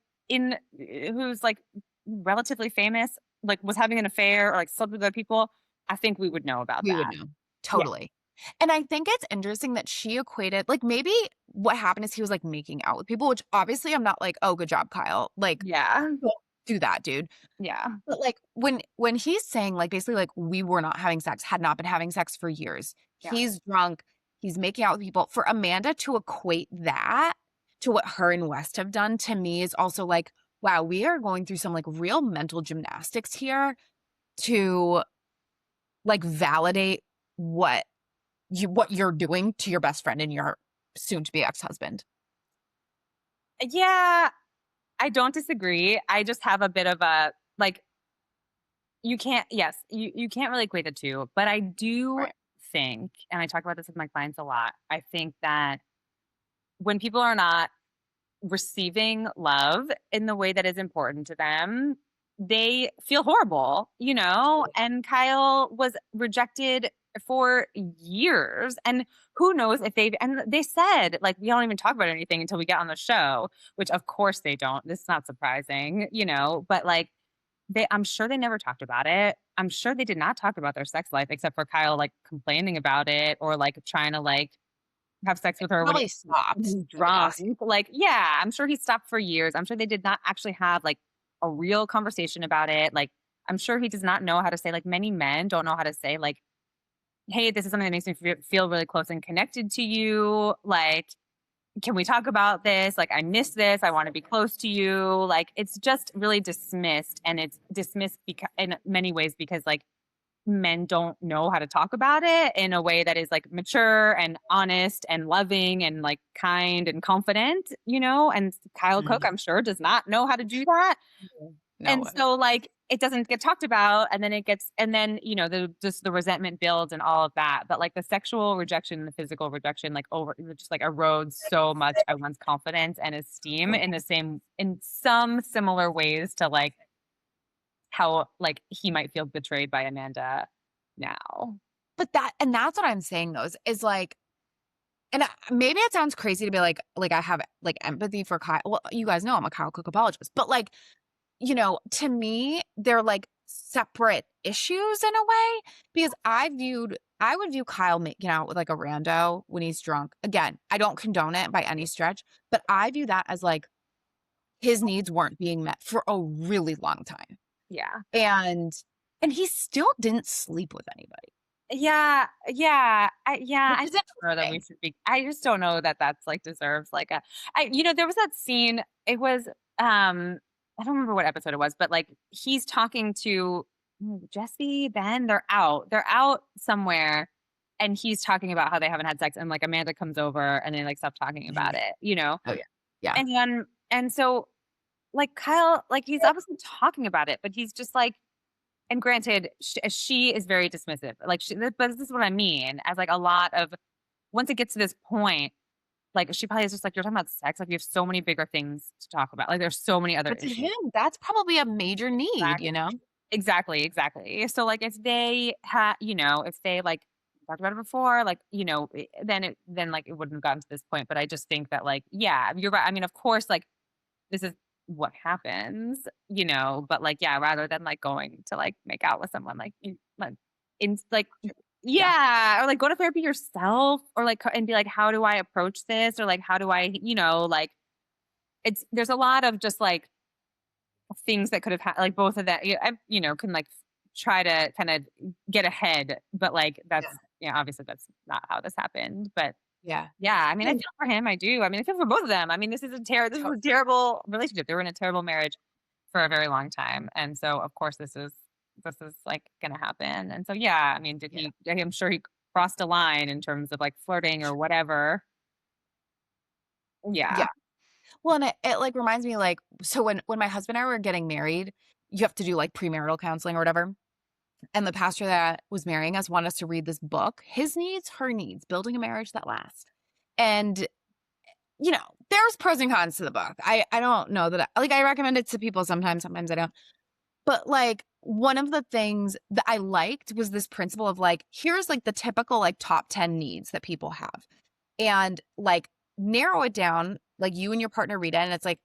relatively famous, like was having an affair or like slept with other people, I think we would know about We would that. know. Yeah. Totally. And I think it's interesting that she equated like, maybe what happened is he was, like, making out with people, which obviously I'm not like, "Oh, good job, Kyle." Like, Yeah. don't do that, dude. Yeah. But, like, when he's saying, like, basically, like, "We were not having sex, had not been having sex for years." Yeah. He's drunk, he's making out with people. For Amanda to equate that to what her and West have done, to me, is also like, wow, we are going through some, like, real mental gymnastics here to, like, validate what what you're doing to your best friend and your soon to be ex-husband. Yeah. I don't disagree. I just have a bit of a like you can't yes, you can't really equate the two, but I do Right. think, and I talk about this with my clients a lot, I think that when people are not receiving love in the way that is important to them, they feel horrible, and Kyle was rejected for years. And who knows if and they said, like, we don't even talk about anything until we get on the show, which of course they don't. This is not surprising, but like, I'm sure they never talked about it. I'm sure they did not talk about their sex life except for Kyle, like, complaining about it or like trying to like have sex with her when Probably stopped, he's I would drunk. guess. Like, yeah, I'm sure he stopped for years. I'm sure they did not actually have like a real conversation about it. Like, I'm sure he does not know how to say, like, many men don't know how to say, like, hey, this is something that makes me feel really close and connected to you. Like, can we talk about this? Like, I miss this. I want to be close to you. Like, it's just really dismissed. And it's dismissed in many ways because, like, men don't know how to talk about it in a way that is like mature and honest and loving and like kind and confident, and Kyle Cook, Mhm. I'm sure, does not know how to do that. No And way. so like it doesn't get talked about, and then the resentment builds and all of that. But like the sexual rejection and the physical rejection, like over it just like erodes so much of one's confidence and esteem in some similar ways to like how like he might feel betrayed by Amanda now. But that's what I'm saying though, is like, and maybe it sounds crazy to be like I have like empathy for Kyle. Well, you guys know I'm a Kyle Cook apologist, but like, to me, they're like separate issues in a way because I would view Kyle making out with like a rando when he's drunk. Again, I don't condone it by any stretch, but I view that as like his needs weren't being met for a really long time. Yeah. And he still didn't sleep with anybody, Yeah, which I is think sure that we interesting. should be I just don't know that that's, like, deserves, like, there was that scene, it was, I don't remember what episode it was, but, like, he's talking to Jesse, Ben, they're out somewhere, and he's talking about how they haven't had sex, and, like, Amanda comes over, and they, like, stop talking about Mhm. it. Oh, yeah. Yeah. And so, like, Kyle, like, he's obviously talking about it, but he's just, like, and granted, she is very dismissive. Like, but this is what I mean. As like a lot of once it gets to this point, like she probably is just like, you're talking about sex. Like, you have so many bigger things to talk about. Like, there's so many other But to issues. him, that's probably a major need, you know? Exactly, exactly. So like, if they had, if they like talked about it before, like, then like it wouldn't have gotten to this point. But I just think that like, yeah, you're right. I mean, of course, like this is what happens, but like, yeah, rather than like going to like make out with someone, like, like, Yeah. yeah, or like go to therapy yourself, or like, and be like, how do I approach this? Or like, how do I, like, there's a lot of just like things that could have had, like, both of that, can like try to kind of get ahead, but like, Yeah. obviously that's not how this happened, but Yeah. yeah, I mean, I And feel for him, I do. I mean, I feel for both of them. I mean, this is to a terrible relationship. They were in a terrible marriage for a very long time, and so, of course, this is, like, gonna happen, and so, yeah, I mean, yeah. I'm sure he crossed a line in terms of, like, flirting or whatever. Yeah. Yeah. Well, and it, like, reminds me, like so when my husband and I were getting married, you have to do, like, premarital counseling or whatever, and the pastor that was marrying us wanted us to read this book, His Needs, Her Needs: Building a Marriage That Lasts. And, there's pros and cons to the book. I don't know that I recommend it to people sometimes I don't. But, like, one of the things that I liked was this principle of, like, here's, like, the typical, like, top 10 needs that people have, and, like, narrow it down, like, you and your partner read it, and it's, like,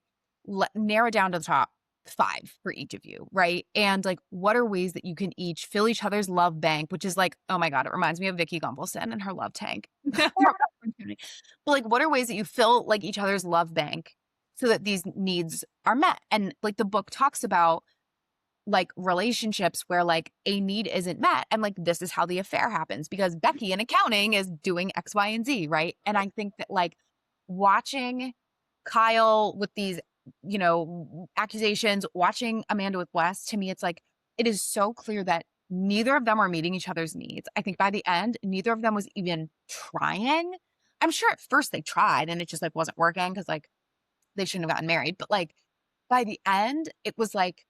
narrow it down to the top 5 for each of you, right? And, like, what are ways that you can each fill each other's love bank, which is, like, oh my god, it reminds me of Vicky Gunvalson and her love tank. But, like, what are ways that you fill, like, each other's love bank so that these needs are met? And, like, the book talks about like relationships where like a need isn't met and like this is how the affair happens because Becky in accounting is doing X, Y, and Z, right? And I think that like watching Kyle with these, accusations, watching Amanda with Wes, to me it's like it is so clear that neither of them are meeting each other's needs. I think by the end, neither of them was even trying. I'm sure at first they tried and it just like wasn't working because like they shouldn't have gotten married. But like by the end, it was like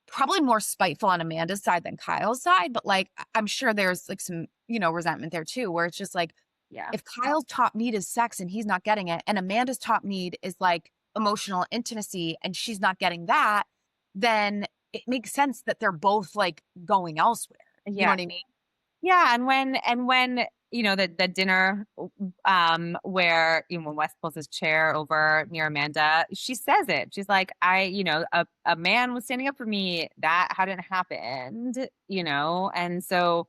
probably more spiteful on Amanda's side than Kyle's side, but, like, I'm sure there's, like, some, resentment there too, where it's just like, Yeah. if Kyle's top need is sex and he's not getting it, and Amanda's top need is, like, emotional intimacy and she's not getting that, then it makes sense that they're both like going elsewhere. You know Yeah. what I mean? Yeah, and when the dinner where when Wes pulls his chair over near Amanda, she says it. She's like, a man was standing up for me. That hadn't happened, and so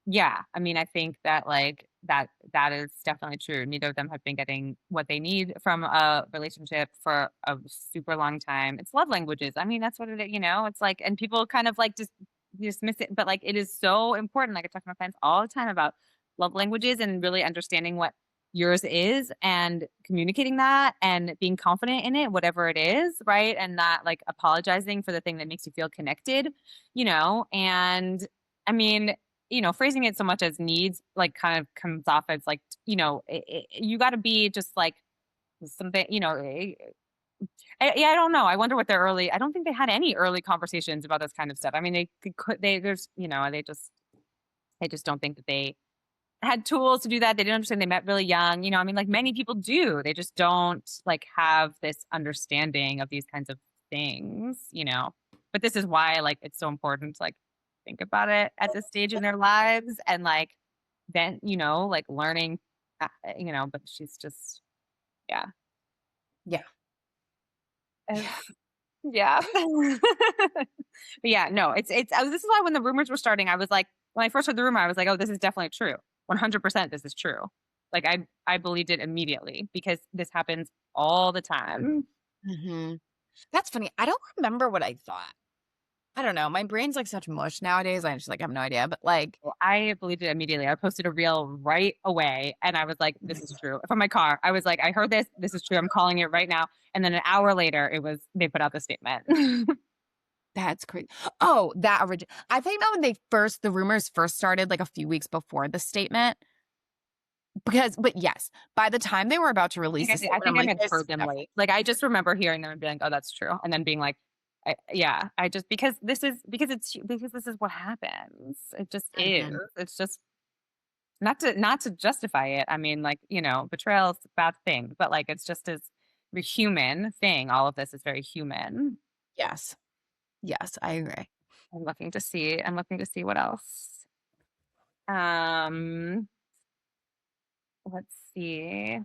yeah, I mean, I think that like that is definitely true. Neither of them have been getting what they need from a relationship for a super long time. It's love languages. I mean, that's what it is, it's like, and people kind of like just dismiss it, but like it is so important. Like I talk to my friends all the time about love languages and really understanding what yours is and communicating that and being confident in it, whatever it is, right? And not like apologizing for the thing that makes you feel connected, and I mean, phrasing it so much as needs, like, kind of comes off as like, you got to be just like something, yeah, I don't know. I wonder what their I don't think they had any early conversations about this kind of stuff. I mean, there's, they just don't think that they had tools to do that. They didn't understand they met really young, I mean, like many people do. They just don't like have this understanding of these kinds of things. But this is why like it's so important to like think about it at this stage in their lives and like then, like learning, but she's just, yeah. Yeah. Uh, Yeah. yeah. But yeah, no, this is why when the rumors were starting, I was like, when I first heard the rumor, I was like, oh, this is definitely true. 100% this is true. Like I believed it immediately because this happens all the time. Hmm. That's funny. I don't remember what I thought. I don't know. My brain's like such mush nowadays. I just like have no idea. But like, Well, I believed it immediately. I posted a reel right away and I was like, this is true. From my car, I was like, I heard this. This is true. I'm calling it right now. And then an hour later, they put out the statement. that's crazy. Oh, that origin. I think that when the rumors first started, like a few weeks before the statement, but yes, by the time they were about to release the I statement, I'm think I like, had this heard them definitely. late. Like I just remember hearing them and being like, "Oh, that's true," and then being like, "Yeah." I just because this is what happens. It just is. Mhm. It's just not to justify it. I mean, like betrayal is a bad thing, but like it's just as a human thing. All of this is very human. Yes. Yes, I agree. I'm looking to see. I'm looking to see what else. Um, let's see.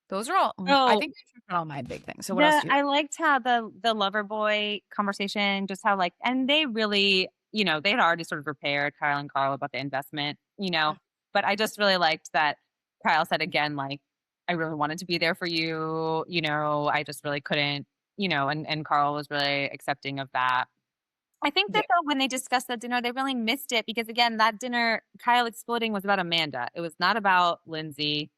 Those are all, I Oh, think those are all my big things. So what else do you I liked how the lover boy conversation, just how like, and they really, they had already sort of prepared Kyle and Carl about the investment. have? But I just really liked that Kyle said again, like, I really wanted to be there for you, I just really couldn't, and Carl was really accepting of that. I think Yeah. that though, when they discussed that dinner, they really missed it because again, that dinner, Kyle exploding was about Amanda. It was not about Lindsay.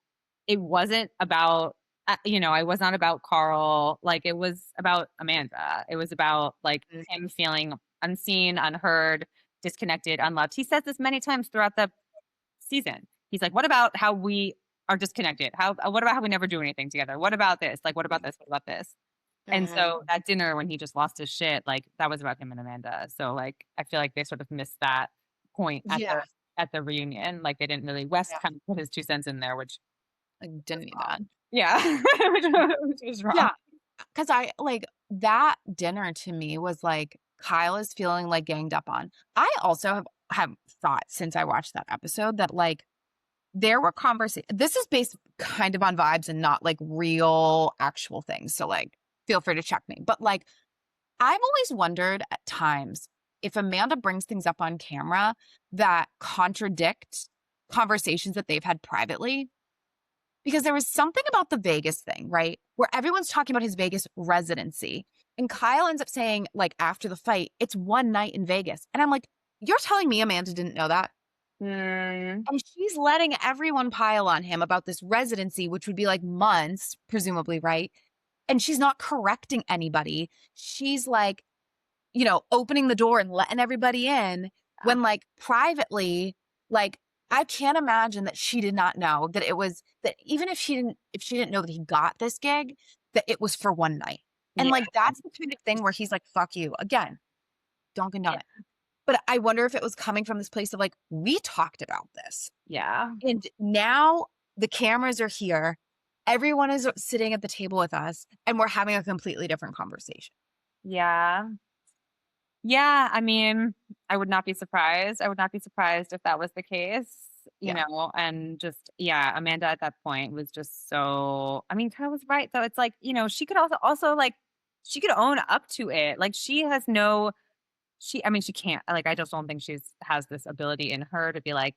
It wasn't about, I was not about Carl. Like it was about Amanda. It was about like Mhm. him feeling unseen, unheard, disconnected, unloved. He says this many times throughout the season. He's like, "What about how we are disconnected? What about how we never do anything together? What about this? Like, what about this? What about this?" And so Mhm. that dinner when he just lost his shit, like that was about him and Amanda. So like I feel like they sort of missed that point Yeah. at the reunion. Like they didn't really West Yeah. kind of put his 2 cents in there, which I was didn't need that. wrong. Yeah. Which was wrong. Yeah. 'Cause I like that dinner to me was like Kyle is feeling like ganged up on. I also have thought since I watched that episode that like there were conversations. This is based kind of on vibes and not like real actual things. So like feel free to check me. But like I've always wondered at times if Amanda brings things up on camera that contradict conversations that they've had privately. Because there was something about the Vegas thing, right? Where everyone's talking about his Vegas residency. And Kyle ends up saying, like, after the fight, it's one night in Vegas. And I'm like, you're telling me Amanda didn't know that? Mm, And she's letting everyone pile on him about this residency, which would be like months, presumably, right? And she's not correcting anybody. She's like, opening the door and letting everybody in yeah. when like privately, like I can't imagine that she did not know that it was that even if she didn't know that he got this gig, that it was for one night. And Yeah. like that's the kind of thing where he's like, fuck you. Again, don't condone Yeah. it. But I wonder if it was coming from this place of like, we talked about this. Yeah. And now the cameras are here. Everyone is sitting at the table with us and we're having a completely different conversation. Yeah. Yeah, I mean, I would not be surprised. I would not be surprised if that was the case, Yeah. and just yeah, Amanda at that point was just so I mean, Kyle was right though. It's like, she could also like she could own up to it. Like she has no she I mean, she can't like I just don't think she's has this ability in her to be like,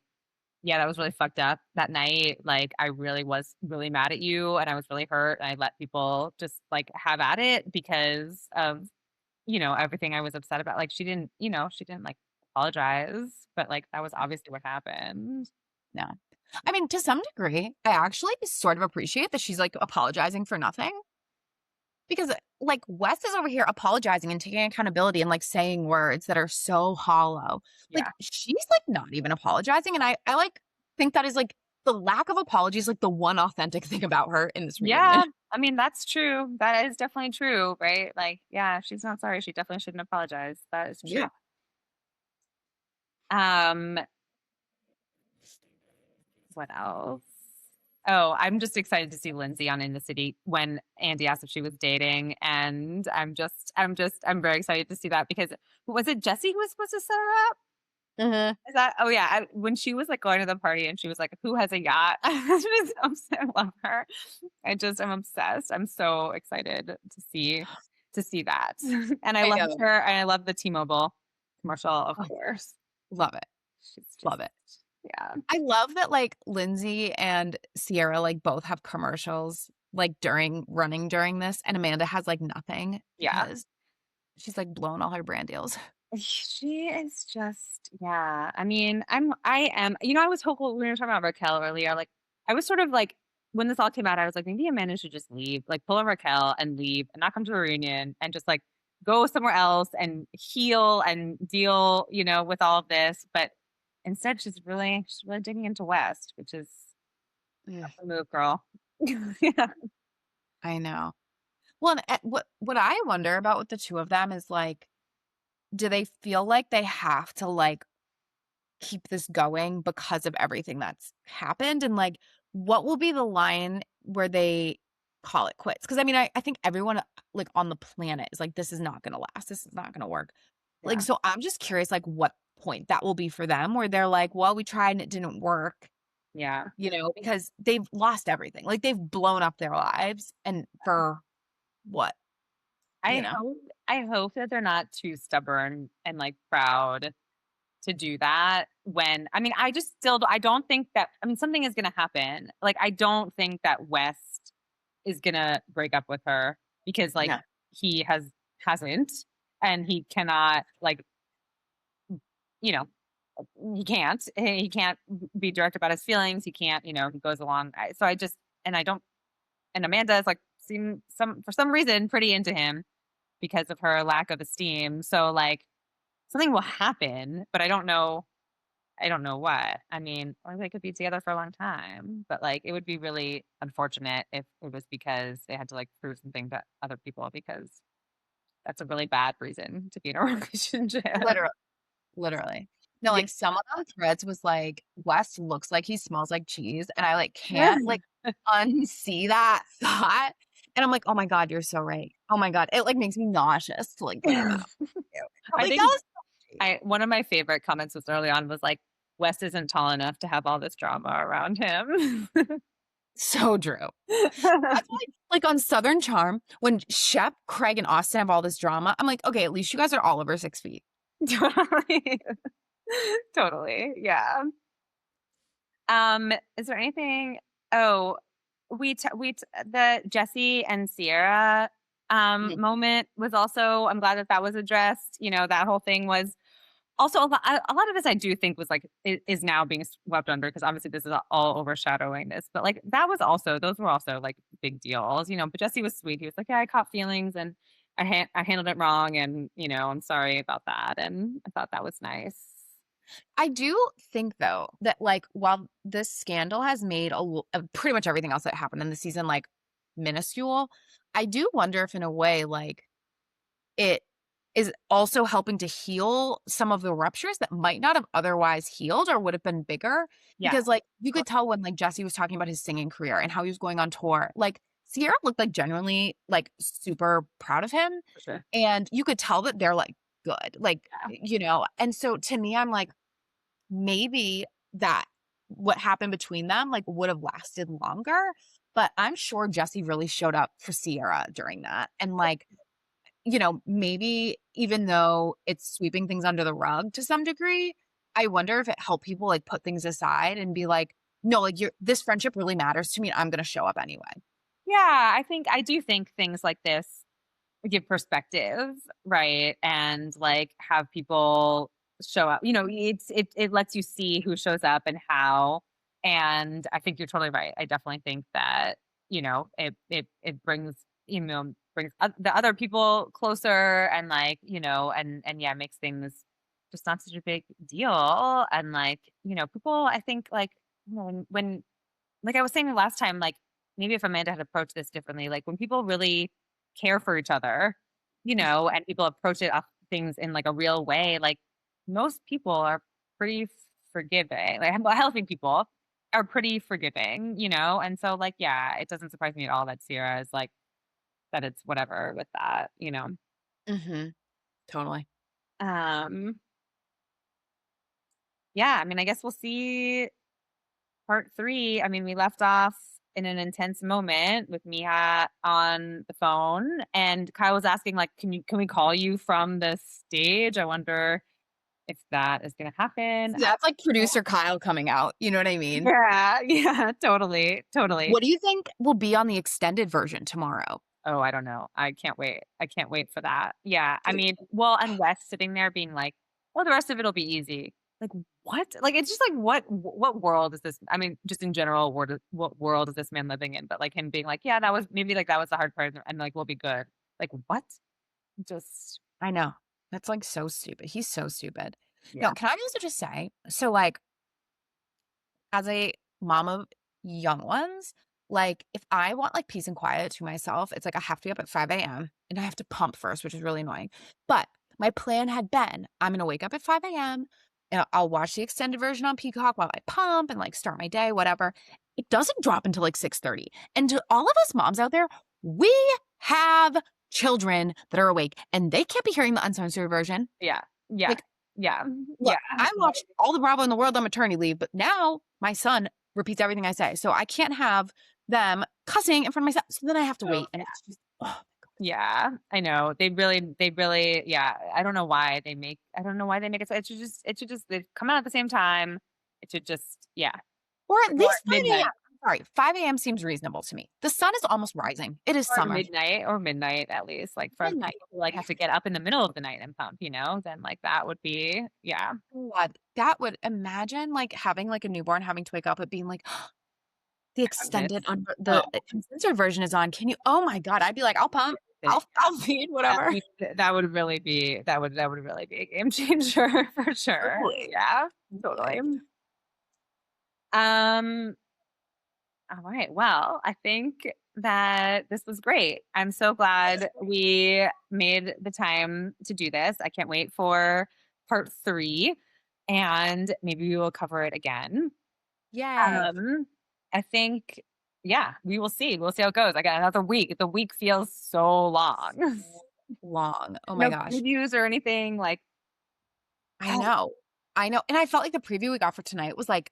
yeah, that was really fucked up that night. Like I really was really mad at you and I was really hurt and I let people just like have at it because of everything I was upset about, like, she didn't, like, apologize, but, like, that was obviously what happened. No. I mean, to some degree, I actually sort of appreciate that she's, like, apologizing for nothing because, like, Wes is over here apologizing and taking accountability and, like, saying words that are so hollow. Yeah. Like, she's, like, not even apologizing, and I, like, think that is, like the lack of apology is, like, the one authentic thing about her in this reunion. Yeah, I mean, that's true. That is definitely true, right? Like, yeah, she's not sorry, she definitely shouldn't apologize. That is true. Yeah. Um, what else? Oh, I'm just excited to see Lindsay on In the City when Andy asked if she was dating, and I'm very excited to see that because was it Jesse who was supposed to set her up? Mhm. Is that oh, yeah, when she was, like, going to the party and she was like, "Who has a yacht?" I love her. I'm obsessed. I'm so excited to see that. And I I love know. her, and I love the T-Mobile commercial, of Oh, course. love it. She's Love just it. yeah. I love that, like, Lindsay and Sierra, like, both have commercials, like, running during this, and Amanda has, like, nothing Yeah. because she's, like, blown all her brand deals. She is just yeah. I mean, I am I was hopeful we were talking about Raquel earlier, like, I was sort of like when this all came out, I was like, "Maybe Amanda should just leave, like, pull a Raquel and leave and not come to a reunion and just, like, go somewhere else and heal and deal, with all of this," but instead, she's really digging into West, which is Ugh, the move, girl. Yeah. I know. Well, and, what I wonder about with the 2 of them is, like, do they feel like they have to, like, keep this going because of everything that's happened? And, like, what will be the line where they call it quits? Because I mean, I think everyone, like, on the planet is like, "This is not gonna last. This is not gonna work." Like, Yeah. so I'm just curious, like, what point that will be for them where they're like, "Well, we tried and it didn't work," Yeah. because they've lost everything. Like, they've blown up their lives and for what, I you know? hope I hope that they're not too stubborn and, like, proud to do that when I mean, I just still I don't think that I mean, something is gonna happen. Like, I don't think that West is gonna break up with her because, like, Yeah. he hasn't, and he cannot, like, you know, he can't be direct about his feelings. He can't, he goes along. So I just and I don't and Amanda is, like, seem some for some reason pretty into him because of her lack of esteem. So, like, something will happen, but I don't know what. I mean, or they could be together for a long time, but, like, it would be really unfortunate if it was because they had to, like, prove something to other people because that's a really bad reason to be in a relationship. Literally. Literally. No, Yeah. like, someone on Threads was like, "Wes looks like he smells like cheese," and I, like, can't, like, unsee that thought, and I'm like, "Oh my god, you're so right. Oh my god." It, like, makes me nauseous to, like, think about it. I'm I like, "That think was so cheap." I one of my favorite comments was early on was like, "Wes isn't tall enough to have all this drama around him." So true. That's why, like, on Southern Charm, when Shep, Craig, and Austin have all this drama, I'm like, "Okay, at least you guys are all over 6 feet." Totally. Totally, yeah. Is there anything oh, the Jesse and Sierra, Mhm. moment was also I'm glad that that was addressed, that whole thing was also a lot of this I do think was, like, is now being swept under because obviously this is all overshadowing this, but, like, those were also, like, big deals, but Jesse was sweet. He was like, "Yeah, I caught feelings and I handled it wrong and, I'm sorry about that," and I thought that was nice. I do think though that, like, while this scandal has made pretty much everything else that happened in the season, like, minuscule, I do wonder if in a way, like, it is also helping to heal some of the ruptures that might not have otherwise healed or would have been bigger. Yeah. Because, like, you could tell when, like, Jesse was talking about his singing career and how he was going on tour, like, Sierra looked like genuinely like super proud of him. For sure. And you could tell that they're like good, like, Yeah. and so to me, I'm like, maybe that what happened between them like would have lasted longer. But I'm sure Jesse really showed up for Sierra during that. And like, maybe even though it's sweeping things under the rug to some degree, I wonder if it helped people like put things aside and be like, no, like this friendship really matters to me. I'm going to show up anyway. Yeah, I do think things like this give perspective, right? And like have people show up. It lets you see who shows up and how. And I think you're totally right. I definitely think that, it brings, the other people closer and like, and yeah, makes things just not such a big deal. And like, people I think like, when like I was saying last time, like maybe if Amanda had approached this differently, like when people really care for each other, and people approach things in like a real way, like most people are pretty forgiving. Like healthy people are pretty forgiving, and so like yeah, it doesn't surprise me at all that Sierra is like that. It's whatever with that. Hmm. Totally. Um, yeah, I mean, I guess we'll see part 3. I mean, we left off in an intense moment with Mia on the phone, and Kyle was asking, like, can we call you from the stage? I wonder if that is gonna happen. See, that's like producer Kyle coming out. You know what I mean? Yeah, yeah, totally, totally. What do you think will be on the extended version tomorrow? Oh, I don't know. I can't wait. I can't wait for that. Yeah. I mean, well, and Wes sitting there being like, "Oh, the rest of it'll be easy." Like, what? Like, it's just like, what world is this? I mean, just in general, what world is this man living in? But like him being like, "Yeah, that was maybe like that was the hard part, and like we'll be good." Like, what? Just I know. That's like so stupid. He's so stupid. No, yeah. can I also just say, so like as a mom of young ones, like if I want like peace and quiet to myself, it's like I have to be up at 5 a.m. and I have to pump first, which is really annoying. But my plan had been I'm gonna wake up at 5 a.m. and I'll watch the extended version on Peacock while I pump and like start my day, whatever. It doesn't drop until like 6:30. And to all of us moms out there, we have children that are awake and they can't be hearing the uncensored version. Yeah. Yeah. Like, Yeah. look, Yeah. I watched all the Bravo in the world on maternity leave, but now my son repeats everything I say. So I can't have them cussing in front of my son. So then I have to Oh, wait. And it's just, oh, yeah, I know. They really, yeah. I don't know why they make it so. It should just they come out at the same time. It should just, yeah. or at Or least 5 a.m. midnight, I'm sorry, 5 a.m. seems reasonable to me. The sun is almost rising. It is summer. or midnight at least. Like for Midnight. people who like have to get up in the middle of the night and pump, then like that would be, yeah. God, that would imagine like having like a newborn having to wake up at being like, the extended, Oh, the uncensored version is on. Can you? Oh my God. I'd be like, I'll pump. it- I'll feed, whatever. that would really be a game changer for sure. Totally. Yeah, totally. Totally. Um, all right. Well, I think that this was great. I'm so glad we made the time to do this. I can't wait for part 3, and maybe we will cover it again. Yay. Um, I think, yeah, we will see. We'll see how it goes. I got another week. The week feels so long. So long. Oh my No gosh. previews or anything. Like, I know. I know. And I felt like the preview we got for tonight was like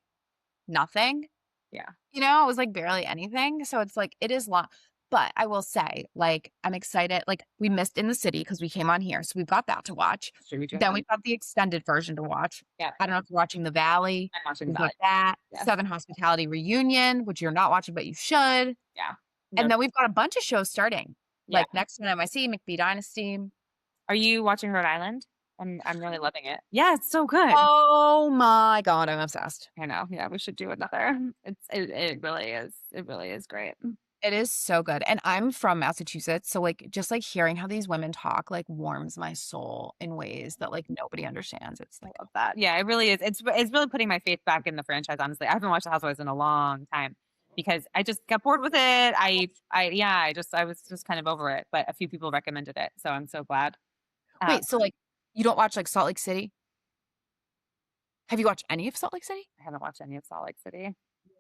nothing. yeah. It was like barely anything. So it's like it is long. But I will say, like, I'm excited. Like, we missed In the City because we came on here. So we've got that to watch. Should we do Then that? we've got the extended version to watch. Yeah. I don't know if you're watching The Valley. I'm watching We've that. got that. Yes. Seven Hospitality Reunion, which you're not watching, but you should. Yeah. And No. then we've got a bunch of shows starting. Yeah. Like next on MIC, McBee Dynasty. Are you watching Rhode Island? I'm really loving it. Yeah, it's so good. Oh my God, I'm obsessed. I know. Yeah, we should do another. It really is. It really is great. It is so good. And I'm from Massachusetts. So like just like hearing how these women talk like warms my soul in ways that like nobody understands. It's I like, love that. Yeah, it really is. It's really putting my faith back in the franchise, honestly. I haven't watched The Housewives in a long time because I just got bored with it. I was just kind of over it, but a few people recommended it. So I'm so glad. wait, so like you don't watch like Salt Lake City? Have you watched any of Salt Lake City? I haven't watched any of Salt Lake City.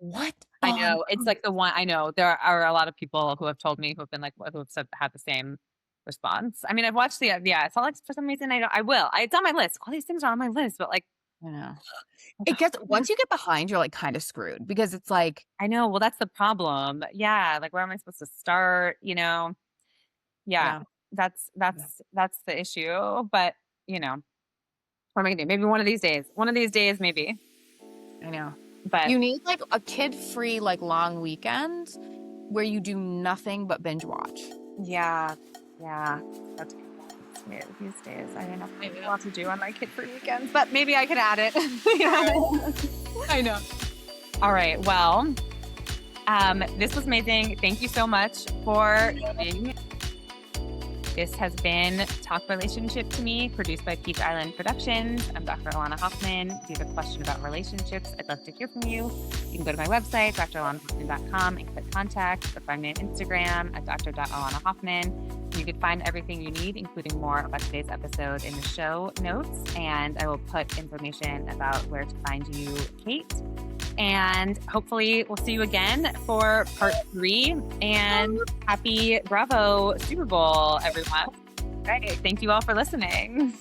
What? I Oh, know. It's like the one I know. There are a lot of people who have told me who have been like, who have said had the same response. I mean, I've watched yeah, it's all like for some reason I will. It's on my list. All these things are on my list, but like, I know. It gets once you get behind, you're, like, kinda screwed because it's like I know. Well, that's the problem. Yeah, like where am I supposed to start? Yeah, yeah, yeah, that's the issue. But what am I gonna do? Maybe one of these days. One of these days, maybe. I know. But You need, like, a kid-free, like, long weekend where you do nothing but binge watch. yeah, yeah, that's these days. I don't know I know. what to do on my kid-free weekends, but maybe I could add it. I know. All right. Well, this was amazing. Thank you so much for coming. This has been Talk Relationship to Me, produced by Peach Island Productions. I'm Dr. Elana Hoffman. If you have a question about relationships, I'd love to hear from you. You can go to my website, dralanahoffman.com, and click contact, or find me on Instagram at dr.alanahoffman. You can find everything you need, including more about today's episode, in the show notes. And I will put information about where to find you, Kate. And hopefully we'll see you again for part 3. And happy Bravo Super Bowl, everyone. Right. Thank you all for listening.